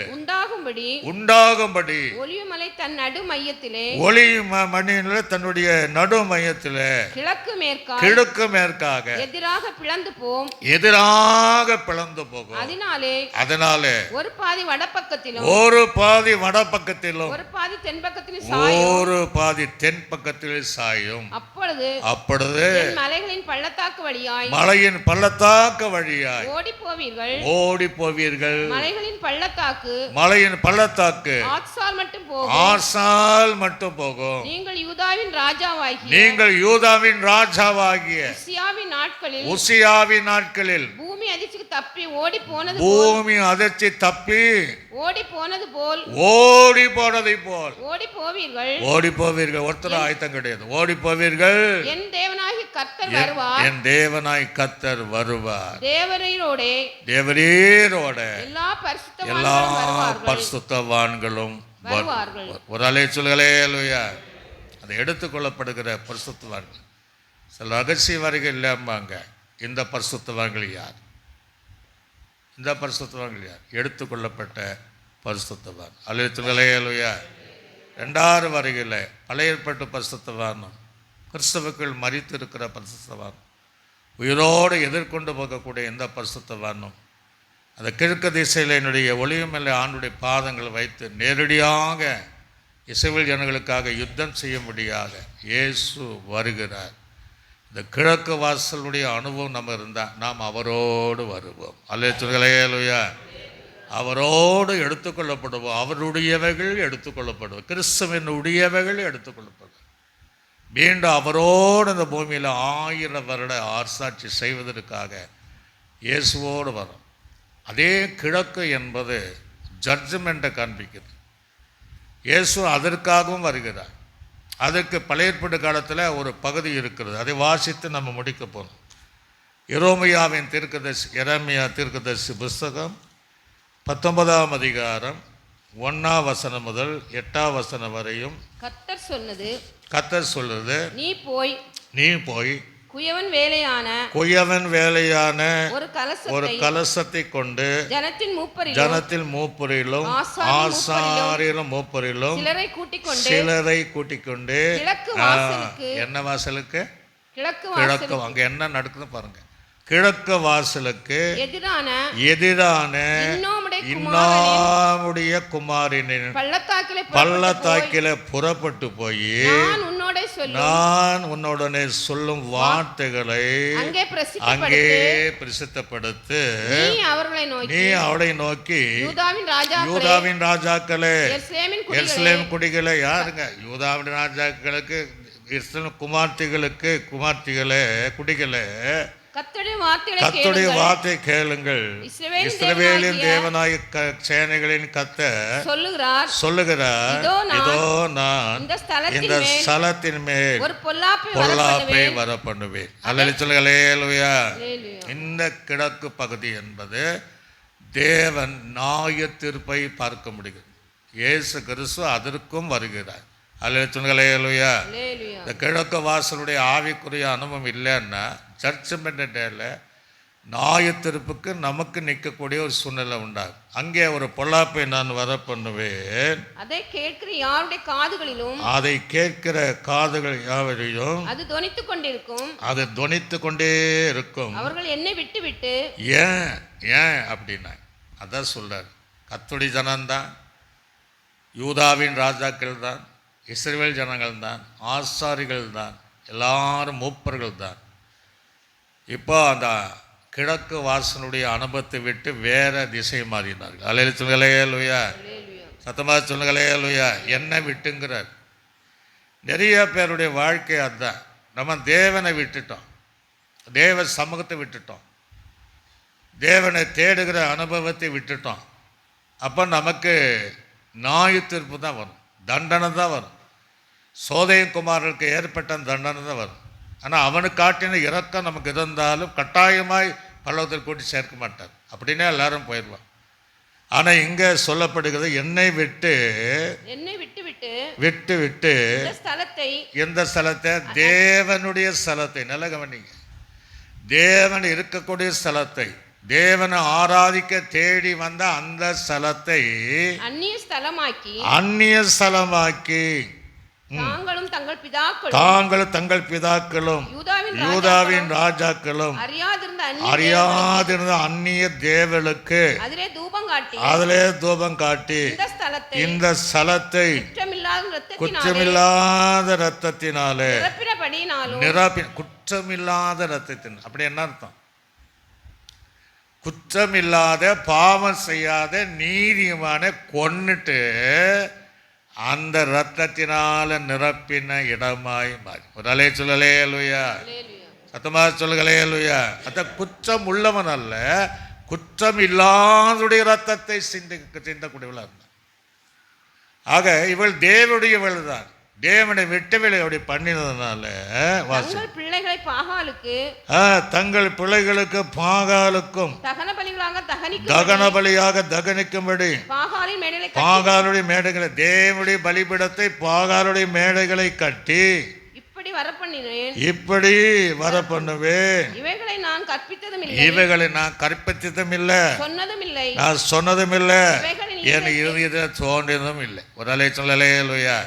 உண்டாகும்படி ஒலிவுமலை தன் நடு மையத்திலே, ஒலிமலையிலே தன்னுடைய நடு மையத்திலே கிழக்கு மேற்காக எதிராக பிளந்து போகும். அதனாலே ஒரு பாதி வடபக்கத்திலும் ஒரு பாதி தென்பக்கத்திலும் சாயும். அப்பொழுது மலையின் பள்ளத்தாக்கு வழியாய் ஓடி போவீர்கள். மலையின் பள்ளத்தாக்கு ஆசால் மட்டும் போகும். நீங்கள் யூதாவின் ராஜாவாகிய உசியாவின் நாட்களில் பூமி அதிர்ச்சி தப்பி ஓடி போனது போல் ஓடி போவீர்கள். ஒருத்தர் ஆயத்தம் கிடையாது. ஓடி போவீர்கள். என் தேவனாய் கர்த்தர் வருவார். தேவரீரோட எல்லா பரிசுத்தவான்களும் வருவார்கள். ஒரு அலைச்சல்களே அல்லேலூயா. அதை எடுத்துக்கொள்ளப்படுகிற பரிசுத்தவான்கள் சில ரகசிய வருகை இல்லாமாங்க. இந்த பரிசுத்தவான்கள் யார்? இந்த பரிசுத்தவான்கள் யார்? எடுத்துக்கொள்ளப்பட்ட பரிசுத்தவான். அலைச்சல்களே அல்லேலூயா. 2வது வருகையில் பழைய ஏற்பாட்டு பரிசுத்தவானும் கிறிஸ்தவுக்குள் மரித்து இருக்கிற பரிசுத்தவான், உயிரோடு எதிர்கொண்டு போகக்கூடிய எந்த பரிசுத்தவானும் அந்த கிழக்கு திசையில் என்னுடைய ஒளியுமல்ல ஆண்டுடைய பாதங்கள் வைத்து நேரடியாக இஸ்ரவேல் ஜனங்களுக்காக யுத்தம் செய்ய முடியாத இயேசு வருகிறார். இந்த கிழக்கு வாசலுடைய அனுபவம் நம்ம இருந்தால் நாம் அவரோடு வருவோம். அல்லேலூயா. அவரோடு எடுத்துக்கொள்ளப்படுவோம். அவருடையவைகள் எடுத்துக்கொள்ளப்படுவோம். கிறிஸ்துவினுடையவைகள் எடுத்துக்கொள்ளப்படுவோம். மீண்டும் அவரோடு இந்த பூமியில் 1000 வருட ஆர்சாட்சி செய்வதற்காக இயேசுவோடு வரும். அதே கிழக்கு என்பது ஜட்ஜ்மெண்ட்டை காண்பிக்குது. இயேசு அதற்காகவும் வருகிறார். அதற்கு பழைய ஏற்பாட்டு காலத்தில் ஒரு பகுதி இருக்கிறது. அதை வாசித்து நம்ம முடிக்க போகிறோம். எரேமியாவின் தீர்க்கதரிசி புஸ்தகம் 19ஆம் அதிகாரம் 1ஆம் வசனம் முதல் 8ஆம் வசனம் வரையும் கர்த்தர் சொல்லுது, நீ போய் குயவன் வேலையான ஒரு கலசத்தை கொண்டு ஜனத்தின் மூப்பரிலும் ஆசாரிலும் மூப்பரிலும் சிலரை கூட்டிக் கொண்டு என்ன வாசலுக்கு? கிழக்கு. அங்க என்ன நடக்குது பாருங்க. கிழக்கு வாசலுக்கு எதிரான இன்னாமுடைய குமாரனின் பள்ளத்தாக்கில புறப்பட்டு போய் நான் உன்னுடனே சொல்லும் வார்த்தைகளை அங்கே பிரசித்தப்படுத்து. நீ அவளை நோக்கி யூதாவின் ராஜாக்களே, எருசலேம் குடிகளே. யாருங்க? யூதாவின் ராஜாக்களுக்கு, இஸ்ரவேல் குமார்த்திகளே, குடிகளே, கர்த்தருடைய வார்த்தை கேளுங்கள். இஸ்ரவேலின் தேவனாய சேனைகளின் கர்த்தர் சொல்லுகிறார், இதோ நான் இந்த ஸ்தலத்தின் மேல் பொல்லாப்பை வர பண்ணுவேன். அல்லேலூயா. இந்த கிழக்கு பகுதி என்பது தேவன் நியாய தீர்ப்பை பார்க்க முடியும். இயேசு கிறிஸ்து அதற்கும் வருகிறார். அல்லேலூயா. அல்லேலூயா. இந்த கிழக்கு வாசலுடைய ஆவிக்குரிய அனுபவம் இல்லைன்னா ஜட்ஜ்மெண்ட்டில் நியாயத்தீர்ப்புக்கு நமக்கு நிற்கக்கூடிய ஒரு சூழ்நிலை உண்டாகும். அங்கே ஒரு பொல்லாப்பை நான் வர பண்ணுவேன், அதை கேட்கிற யாருடைய காதுகளிலும் அதை கேட்கிற காதுகள் யாவரையும் அது தொனித்துக் கொண்டிருக்கும். அது தொனித்து கொண்டே இருக்கும். அவர்கள் என்னை விட்டு விட்டு ஏன் ஏன் அப்படின்னா அதான் சொல்றார். கர்த்தருடைய ஜனம்தான், யூதாவின் ராஜாக்கள் தான், இஸ்ரவேல் ஜனங்கள் தான், ஆசாரிகள் தான், எல்லாரும் மூப்பர்கள் தான். இப்போ அந்த கிழக்கு வாசனுடைய அனுபவத்தை விட்டு வேற திசை மாறினார்கள். அல்லேலூயா. சத்தமாக சொல்லுங்களேலூயா. என்ன விட்டுங்கிறார். நிறைய பேருடைய வாழ்க்கை அதுதான். நம்ம தேவனை விட்டுட்டோம், தேவ சமூகத்தை விட்டுட்டோம், தேவனை தேடுகிற அனுபவத்தை விட்டுட்டோம். அப்போ நமக்கு நியாயத்தீர்ப்பு தான் வரும், தண்டனை தான் வரும். சோதேம் குமாரனுக்கு ஏற்பட்ட தண்டனை தான் வரும். ஆனால் அவனுக்கு காட்டின இரக்கம் நமக்கு இருந்தாலும் கட்டாயமாய் பல்லவத்தில் கூட்டி சேர்க்க மாட்டார். அப்படின்னே எல்லாரும் போயிடுவான். ஆனால் இங்கே சொல்லப்படுகிறது என்னை விட்டு விட்டு விட்டு எந்த ஸ்தலத்தை? தேவனுடைய ஸ்தலத்தை. நல்ல கவனிங்க. தேவன் இருக்கக்கூடிய ஸ்தலத்தை, தேவனை ஆராதிக்க தேடி வந்த அந்த ஸ்தலத்தை அந்நிய ஸ்தலமாக்கி தாங்களும் தங்கள் பிதாக்களும் யூதாவின் ராஜாக்களும் அறியாதிருந்த அந்நிய தேவனுக்கு அதிலே தூபம் காட்டி இந்த ஸ்தலத்தை குற்றமில்லாத இரத்தத்தினாலே குற்றமில்லாத இரத்தத்தின். அப்படி என்ன அர்த்தம்? குற்றமில்லாத பாவம் செய்யாத நீதிமான கொன்னுட்டு அந்த இரத்தத்தினால நிரப்பின இடமாய் மாறி. ஒரு அலே சொல்லலேலுயா, சத்தமாக சொல்லுகளேலுயா. அந்த குற்றம் உள்ளவன் அல்ல, குற்றம் இல்லாதுடைய இரத்தத்தை சிந்தக்கூடியவள் இருந்தான். ஆக இவள் தேவனுடையவள் தான். தேவனை விட்டவில்லை அப்படி பண்ணினதுனால தங்கள் பிள்ளைகளுக்கு பாகாலுக்கும் தகன பலியாக தகனிக்கும்படி பாகாலுடைய மேடைகளை, தேவனுடைய பலிபீடத்தை பாகாலுடைய மேடைகளை கட்டி இப்படி வர பண்ணுவேன். இவைகளை நான் கற்பித்ததும் இல்லை, நான் சொன்னதும் இல்லை, என் இருதயத்தில் தோன்றியதும் இல்லை. ஒரு அலை சொல்லலேலுயா.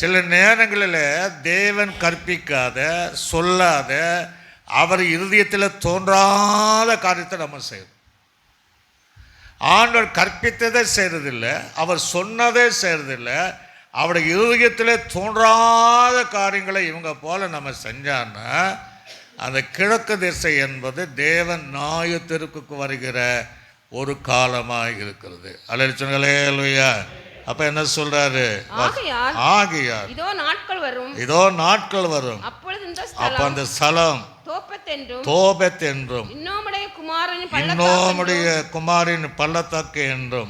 சில நேரங்களில் தேவன் கற்பிக்காத சொல்லாத அவர் இருதயத்தில் தோன்றாத காரியத்தை நம்ம செய்யணும். ஆண்டவர் கற்பித்ததை செய்கிறதில்லை, அவர் சொன்னதே செய்கிறதில்லை. அவருடைய இருதயத்தில் தோன்றாத காரியங்களை இவங்க போல நம்ம செஞ்சான்னா அந்த கிழக்கு திசை என்பது தேவன் நியாயத்தீர்ப்புக்கு வருகிற ஒரு காலமாக இருக்கிறது. அல்லேலூயா. அப்ப என்ன சொல்றாரு? ஆகையால் இதோ நாட்கள் வரும், அப்ப அந்த ஸ்தலம் தோபெத் என்றும் இன்னோமுடைய குமாரின் பள்ளத்தாக்கு என்றும்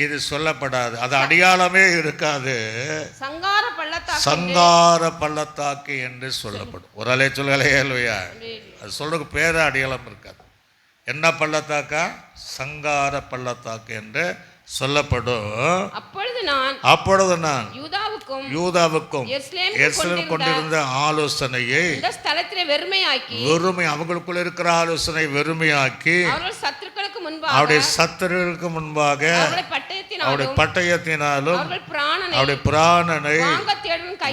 இது சொல்லப்படாது. அது அடையாளமே இருக்காது. சங்கார பள்ளத்தாக்கு என்று சொல்லப்படும். ஒரு அலை சொல்லலையா? அது சொல்றதுக்கு பேர அடையாளம் இருக்காது. என்ன பள்ளத்தாக்கா? சங்கார பள்ளத்தாக்கு என்று சொல்லப்படும். அப்பொழுது நான் யூதாவுக்கும் எருசலேமுக்கும் கொண்டிருந்த ஆலோசனையை வெறுமை, அவங்களுக்குள்ள இருக்கிற ஆலோசனை வெறுமையாக்கி அவருடைய சத்துருக்களுக்கு முன்பாக அவருடைய பட்டயத்தினாலும் அவருடைய பிராணனை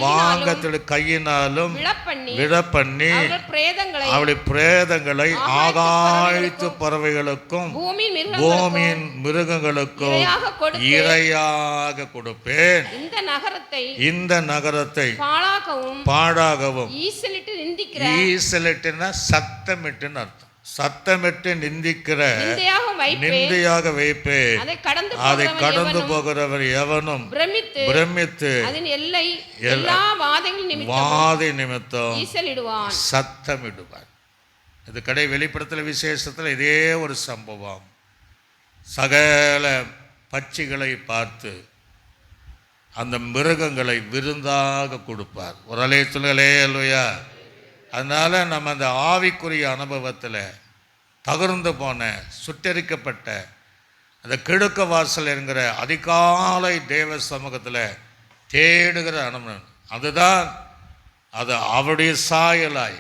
வாங்கத்தின் கையினாலும் விழப்பண்ணி அவருடைய பிரேதங்களை ஆகாயத்து பறவைகளுக்கும் பூமியின் மிருகங்களுக்கும் இரையாக கொடுப்பேன். இந்த நகரத்தை பாழாகவும் ஈசலிட்டுன்னா சத்தமிட்டுன்னு அர்த்தம். சத்தமிட்டு நிந்திக்கிற நிந்தையாக வைப்பேன். அதை கடந்து போகிறவர் எவனும் பிரமித்து வாதை நிமித்தம் சத்தமிடுவார். இது கடை வெளிப்படுத்தல் விசேஷத்தில் இதே ஒரு சம்பவம். சகல பட்சிகளை பார்த்து அந்த மிருகங்களை விருந்தாக கொடுப்பார். ஒரு அலே சொல்லுங்களேலுயா. அதனால் நம்ம அந்த ஆவிக்குரிய அனுபவத்தில் தகர்ந்து போன சுட்டரிக்கப்பட்ட அந்த கிழக்கு வாசல் என்கிற அதிகாலை தேவ சமூகத்தில் தேடுகிற அனுபவம். அதுதான் அது அவருடைய சாயலாய்,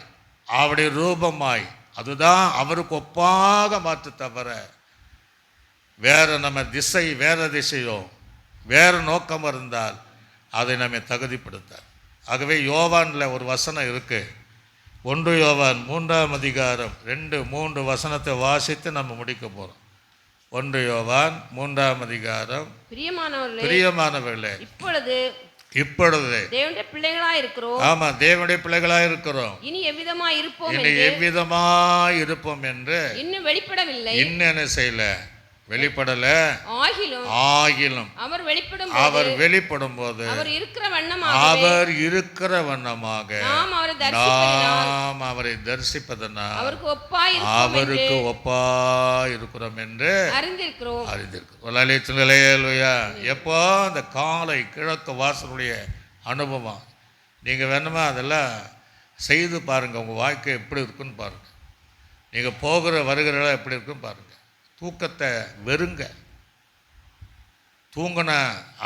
அவருடைய ரூபமாய், அதுதான் அவருக்கு ஒப்பாக மாற்ற தவிர வேற நம்ம திசை, வேற திசையோ வேறு நோக்கம் இருந்தால் அதை நம்மை தகுதிப்படுத்தார். ஆகவே யோவானில் ஒரு வசனம் இருக்கு. 1 யோவான் 3ஆம் அதிகாரம் 2-3 வசனத்தை வாசித்து நம்ம முடிக்க போகிறோம். 1 யோவான் 3ஆம் அதிகாரம். பிரியமானவர்களே, இப்பொழுது தேவனுடைய பிள்ளைகளாய் இருக்கிறோம். ஆமா, தேவனுடைய பிள்ளைகளாய் இருக்கிறோம். இனி எவ்விதமாய் இருப்போம் என்று இன்னும் வெளிப்படவில்லை. இன்னும் என்ன செய்யல, வெளிப்படல. ஆகிலும் அவர் வெளிப்படும் போது அவர் இருக்கிற வண்ணமாக நாம் அவரை தரிசிப்பதனால் அவருக்கு ஒப்பாய் இருக்கிறோம் என்று அறிந்திருக்கிறோம். எப்போ அந்த காலை கிழக்கு வாசலுடைய அனுபவம் நீங்க வேணுமா அதெல்லாம் செய்து பாருங்க. உங்க வாழ்க்கை எப்படி இருக்குன்னு பாருங்க. நீங்க போகிற வருகிற எப்படி இருக்குன்னு பாருங்க. தூக்கத்தை வெறுங்க. தூங்கின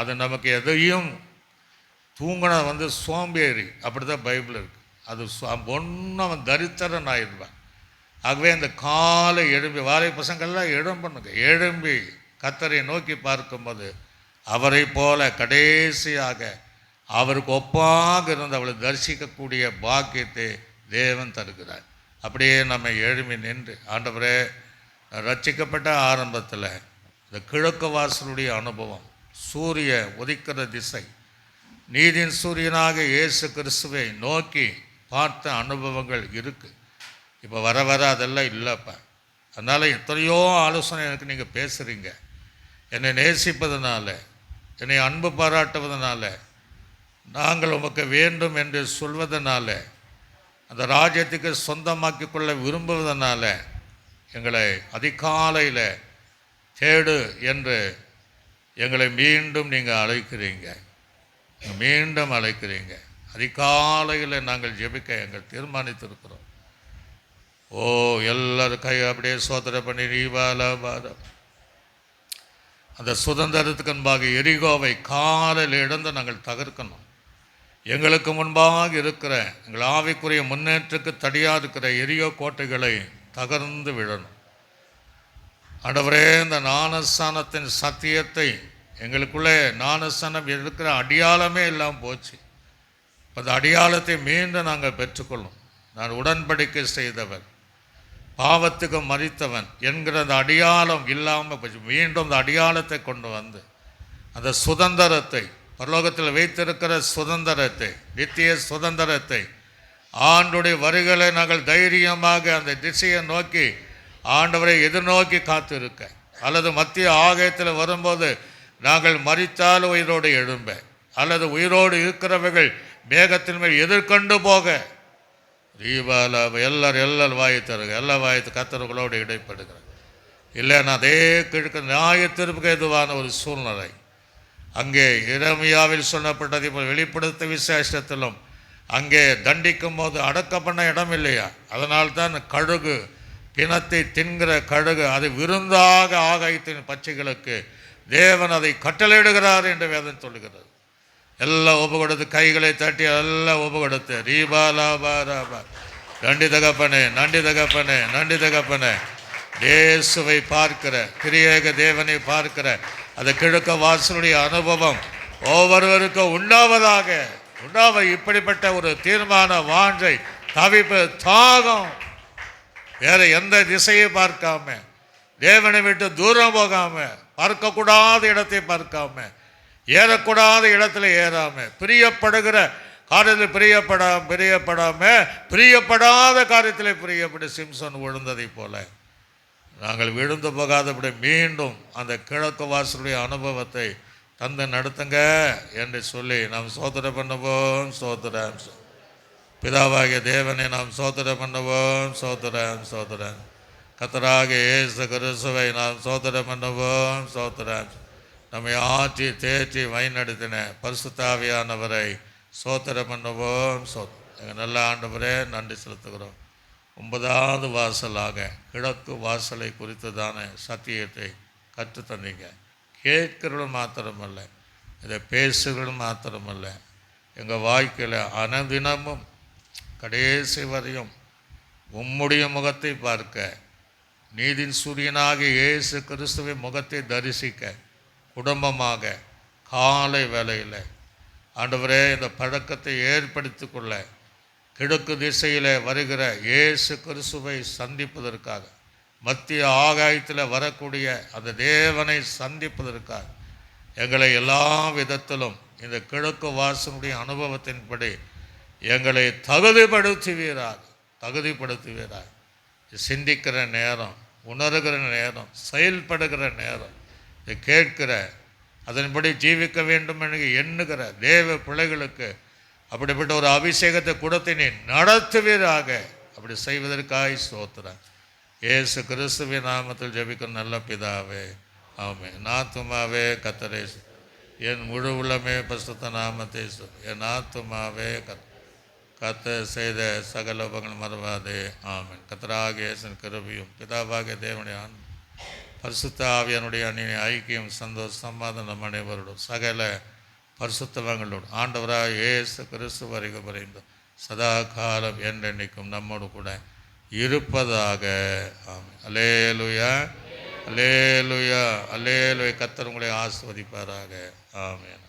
அது நமக்கு எதையும் தூங்கின சோம்பேறி, அப்படி தான் பைபிள் இருக்கு. அது ஒன்றும் அவன் தரித்திரன் ஆயிடுவான். ஆகவே அந்த காலை எழும்பி, வாழை பசங்கள்லாம் எழும்பணுங்க. எழும்பி கர்த்தரை நோக்கி பார்க்கும்போது அவரை போல கடைசியாக அவருக்கு ஒப்பாக இருந்து அவளை தரிசிக்கக்கூடிய பாக்கியத்தை தேவன் தருகிறார். அப்படியே நம்ம எழும்பி நின்று, ஆண்டவரே, ரட்சிக்கப்பட்ட ஆரம்பத்தில் இந்த கிழக்கு வாசலுடைய அனுபவம், சூரிய உதிக்கிற திசை, நீதியின் சூரியனாக இயேசு கிறிஸ்துவை நோக்கி பார்த்த அனுபவங்கள் இருக்குது. இப்போ வர வர அதெல்லாம் இல்லைப்பா. அதனால் எத்தனையோ ஆலோசனை எனக்கு நீங்கள் பேசுகிறீங்க. என்னை நேசிப்பதனால, என்னை அன்பு பாராட்டுவதனால, நாங்கள் உமக்கு வேண்டும் என்று சொல்வதனால, அந்த ராஜ்யத்துக்கு சொந்தமாக்கி கொள்ள விரும்புவதனால எங்களை அதிகாலையில் தேடு என்று எங்களை மீண்டும் நீங்கள் அழைக்கிறீங்க. மீண்டும் அழைக்கிறீங்க. அதிகாலையில் நாங்கள் ஜெபிக்க எங்கள் தீர்மானித்திருக்கிறோம். ஓ, எல்லாரும் கை அப்படியே சோதனை பண்ணி நீபாலாபாதம் அந்த சுதந்திரத்துக்கு முன்பாக எரிகோவை காலையில் இழந்து நாங்கள் தகர்க்கணும். எங்களுக்கு முன்பாக இருக்கிற எங்கள் ஆவிக்குரிய முன்னேற்றத்துக்கு தடியாக இருக்கிற எரியோ கோட்டைகளை தகர்ந்து விழணும். ஆண்டவரே, இந்த ஞானஸ்தானத்தின் சத்தியத்தை எங்களுக்குள்ளே, ஞானஸ்தானம் இருக்கிற அடியாளமே இல்லாமல் போச்சு. அந்த அடியாளத்தை மீண்டும் நாங்கள் பெற்றுக்கொள்ளும். நான் உடன்படிக்கை செய்தவன், பாவத்துக்கு மரித்தவன் என்கிற அந்த அடியாளம் இல்லாமல் போச்சு. மீண்டும் அந்த அடியாளத்தை கொண்டு வந்து அந்த சுதந்திரத்தை, பரலோகத்தில் வைத்திருக்கிற சுதந்திரத்தை, நித்திய சுதந்திரத்தை, ஆண்டுடைய வருகளை நாங்கள் தைரியமாக அந்த திசையை நோக்கி ஆண்டவரை எதிர்நோக்கி காத்து இருக்க, அல்லது மத்திய ஆகாயத்தில் வரும்போது நாங்கள் மரித்தால் உயிரோடு எழும்ப, அல்லது உயிரோடு இருக்கிறவர்கள் மேகத்தின் மேல் எதிர்கொண்டு போக தீபால எல்லாரும் வாயை தருக, எல்லா வாயத்து கத்தர்களோடு இடைப்படுகிறார். இல்லைன்னா அதே கிழக்கு நியாயத்திற்கு எதுவான ஒரு சூழ்நிலை. அங்கே எரேமியாவில் சொல்லப்பட்டதை போல் வெளிப்படுத்த விசேஷத்திலும் அங்கே தண்டிக்கும் போது அடக்க பண்ண இடம் இல்லையா? அதனால்தான் கழுகு, பிணத்தை தின்கிற கழுகு, அது விருந்தாக ஆகாயத்தின் பச்சைகளுக்கு தேவன் அதை கட்டளையிடுகிறார் என்று வேதம் சொல்லுகிறது. எல்லாம் ஒப்பு கொடுத்து கைகளை தட்டி எல்லாம் ஒப்பு கொடுத்து ரீபாலாபாராபா, நன்றி தகப்பனே, நன்றி தகப்பனே, நன்றி தகப்பனே. இயேசுவை பார்க்கிற, திரியேக தேவனை பார்க்கிற அந்த கிழக்க வாசலுடைய அனுபவம் ஒவ்வொருவருக்கும் உண்டாவதாக. இப்படிப்பட்ட ஒரு தீர்மான வாஞ்சை, தவிப்பு, தாகம், வேற எந்த திசையை பார்க்காம, தேவனை விட்டு தூரம் போகாம, பார்க்கக்கூடாத இடத்தை பார்க்காம, ஏறக்கூடாத இடத்துல ஏறாம, பிரியப்படுகிற காரியத்தில் பிரியப்படாத காரியத்தில் பிரியப்பட்டு சிம்சன் விழுந்ததை போல நாங்கள் விழுந்து போகாதபடி மீண்டும் அந்த கிழக்கு வாசலுடைய அனுபவத்தை தந்து நடத்துங்க என்று சொல்லி நாம் சோதனை பண்ணுவோம். சோதரம் பிதாவாகிய தேவனை நாம் சோதனை பண்ணுவோம். சோதரம் கர்த்தராகிய இயேசு கிறிஸ்துவை நாம் சோதனை பண்ணுவோம். சோதரம் நம்மை ஆற்றி தேற்றி வழிநடத்தின பரிசுத்த ஆவியானவரை சோதனை பண்ணுவோம். எங்கள் நல்ல ஆண்டவரே, நன்றி செலுத்துகிறோம். 9வது வாசலாக கிழக்கு வாசலை குறித்ததான சத்தியத்தை கற்றுத்தந்தீங்க. கேட்கிறவர்கள் மாத்திரமல்ல, இதை பேசுகிறது மாத்திரமல்ல, எங்கள் வாழ்க்கையில் அனுதினமும் கடைசி வரையும் உம்முடைய முகத்தை பார்க்க, நீதின் சூரியனாகிய இயேசு கிறிஸ்துவின் முகத்தை தரிசிக்க, குடும்பமாக காலை வேளையில் ஆண்டவரே இந்த பழக்கத்தை ஏற்படுத்தி கொள்ள, கிழக்கு திசையில் வருகிற இயேசு கிறிஸ்துவை சந்திப்பதற்காக, மத்திய ஆகாயத்தில் வரக்கூடிய அந்த தேவனை சந்திப்பதற்காக எங்களை எல்லா விதத்திலும் இந்த கிழக்கு வாசனுடைய அனுபவத்தின்படி எங்களை தகுதிப்படுத்துவீராக. சிந்திக்கிற நேரம், உணர்கிற நேரம், செயல்படுகிற நேரம், இதை கேட்கிற, அதன்படி ஜீவிக்க வேண்டும் என்று எண்ணுகிற தேவ பிள்ளைகளுக்கு அப்படிப்பட்ட ஒரு அபிஷேகத்தை கொடுத்து நீ நடத்துவீராக. அப்படி செய்வதற்காக ஸ்தோத்திரம். இயேசு கிறிஸ்துவின் நாமத்தில் ஜெபிக்கிற நல்ல பிதாவே, ஆமென். என் ஆத்துமாவே கர்த்தரை, என் முழு உள்ளமே பரிசுத்த நாமத்தை, என் ஆத்துமாவே கர்த்தர் செய்த சகல உபங்கள் மறவாதே, ஆமென். கர்த்தராகிய இயேசுவின் கிருபையும் பிதாவாகிய தேவனுடைய பரிசுத்த ஆவியானுடைய அந்நிய ஐக்கியம், சந்தோஷம், சமாதானம் அனைவரோடும் சகல பரிசுத்தவங்களோடு ஆண்டவராக இயேசு கிறிஸ்து வருகை வரைந்தும் சதா காலம் என்றென்னைக்கும் நம்மோடு கூட இருப்பதாக, ஆமென். அல்லேலூயா, அல்லேலூயா, அல்லேலூயா. கர்த்தர் உங்களை ஆசீர்வதிப்பாராக, ஆமென்.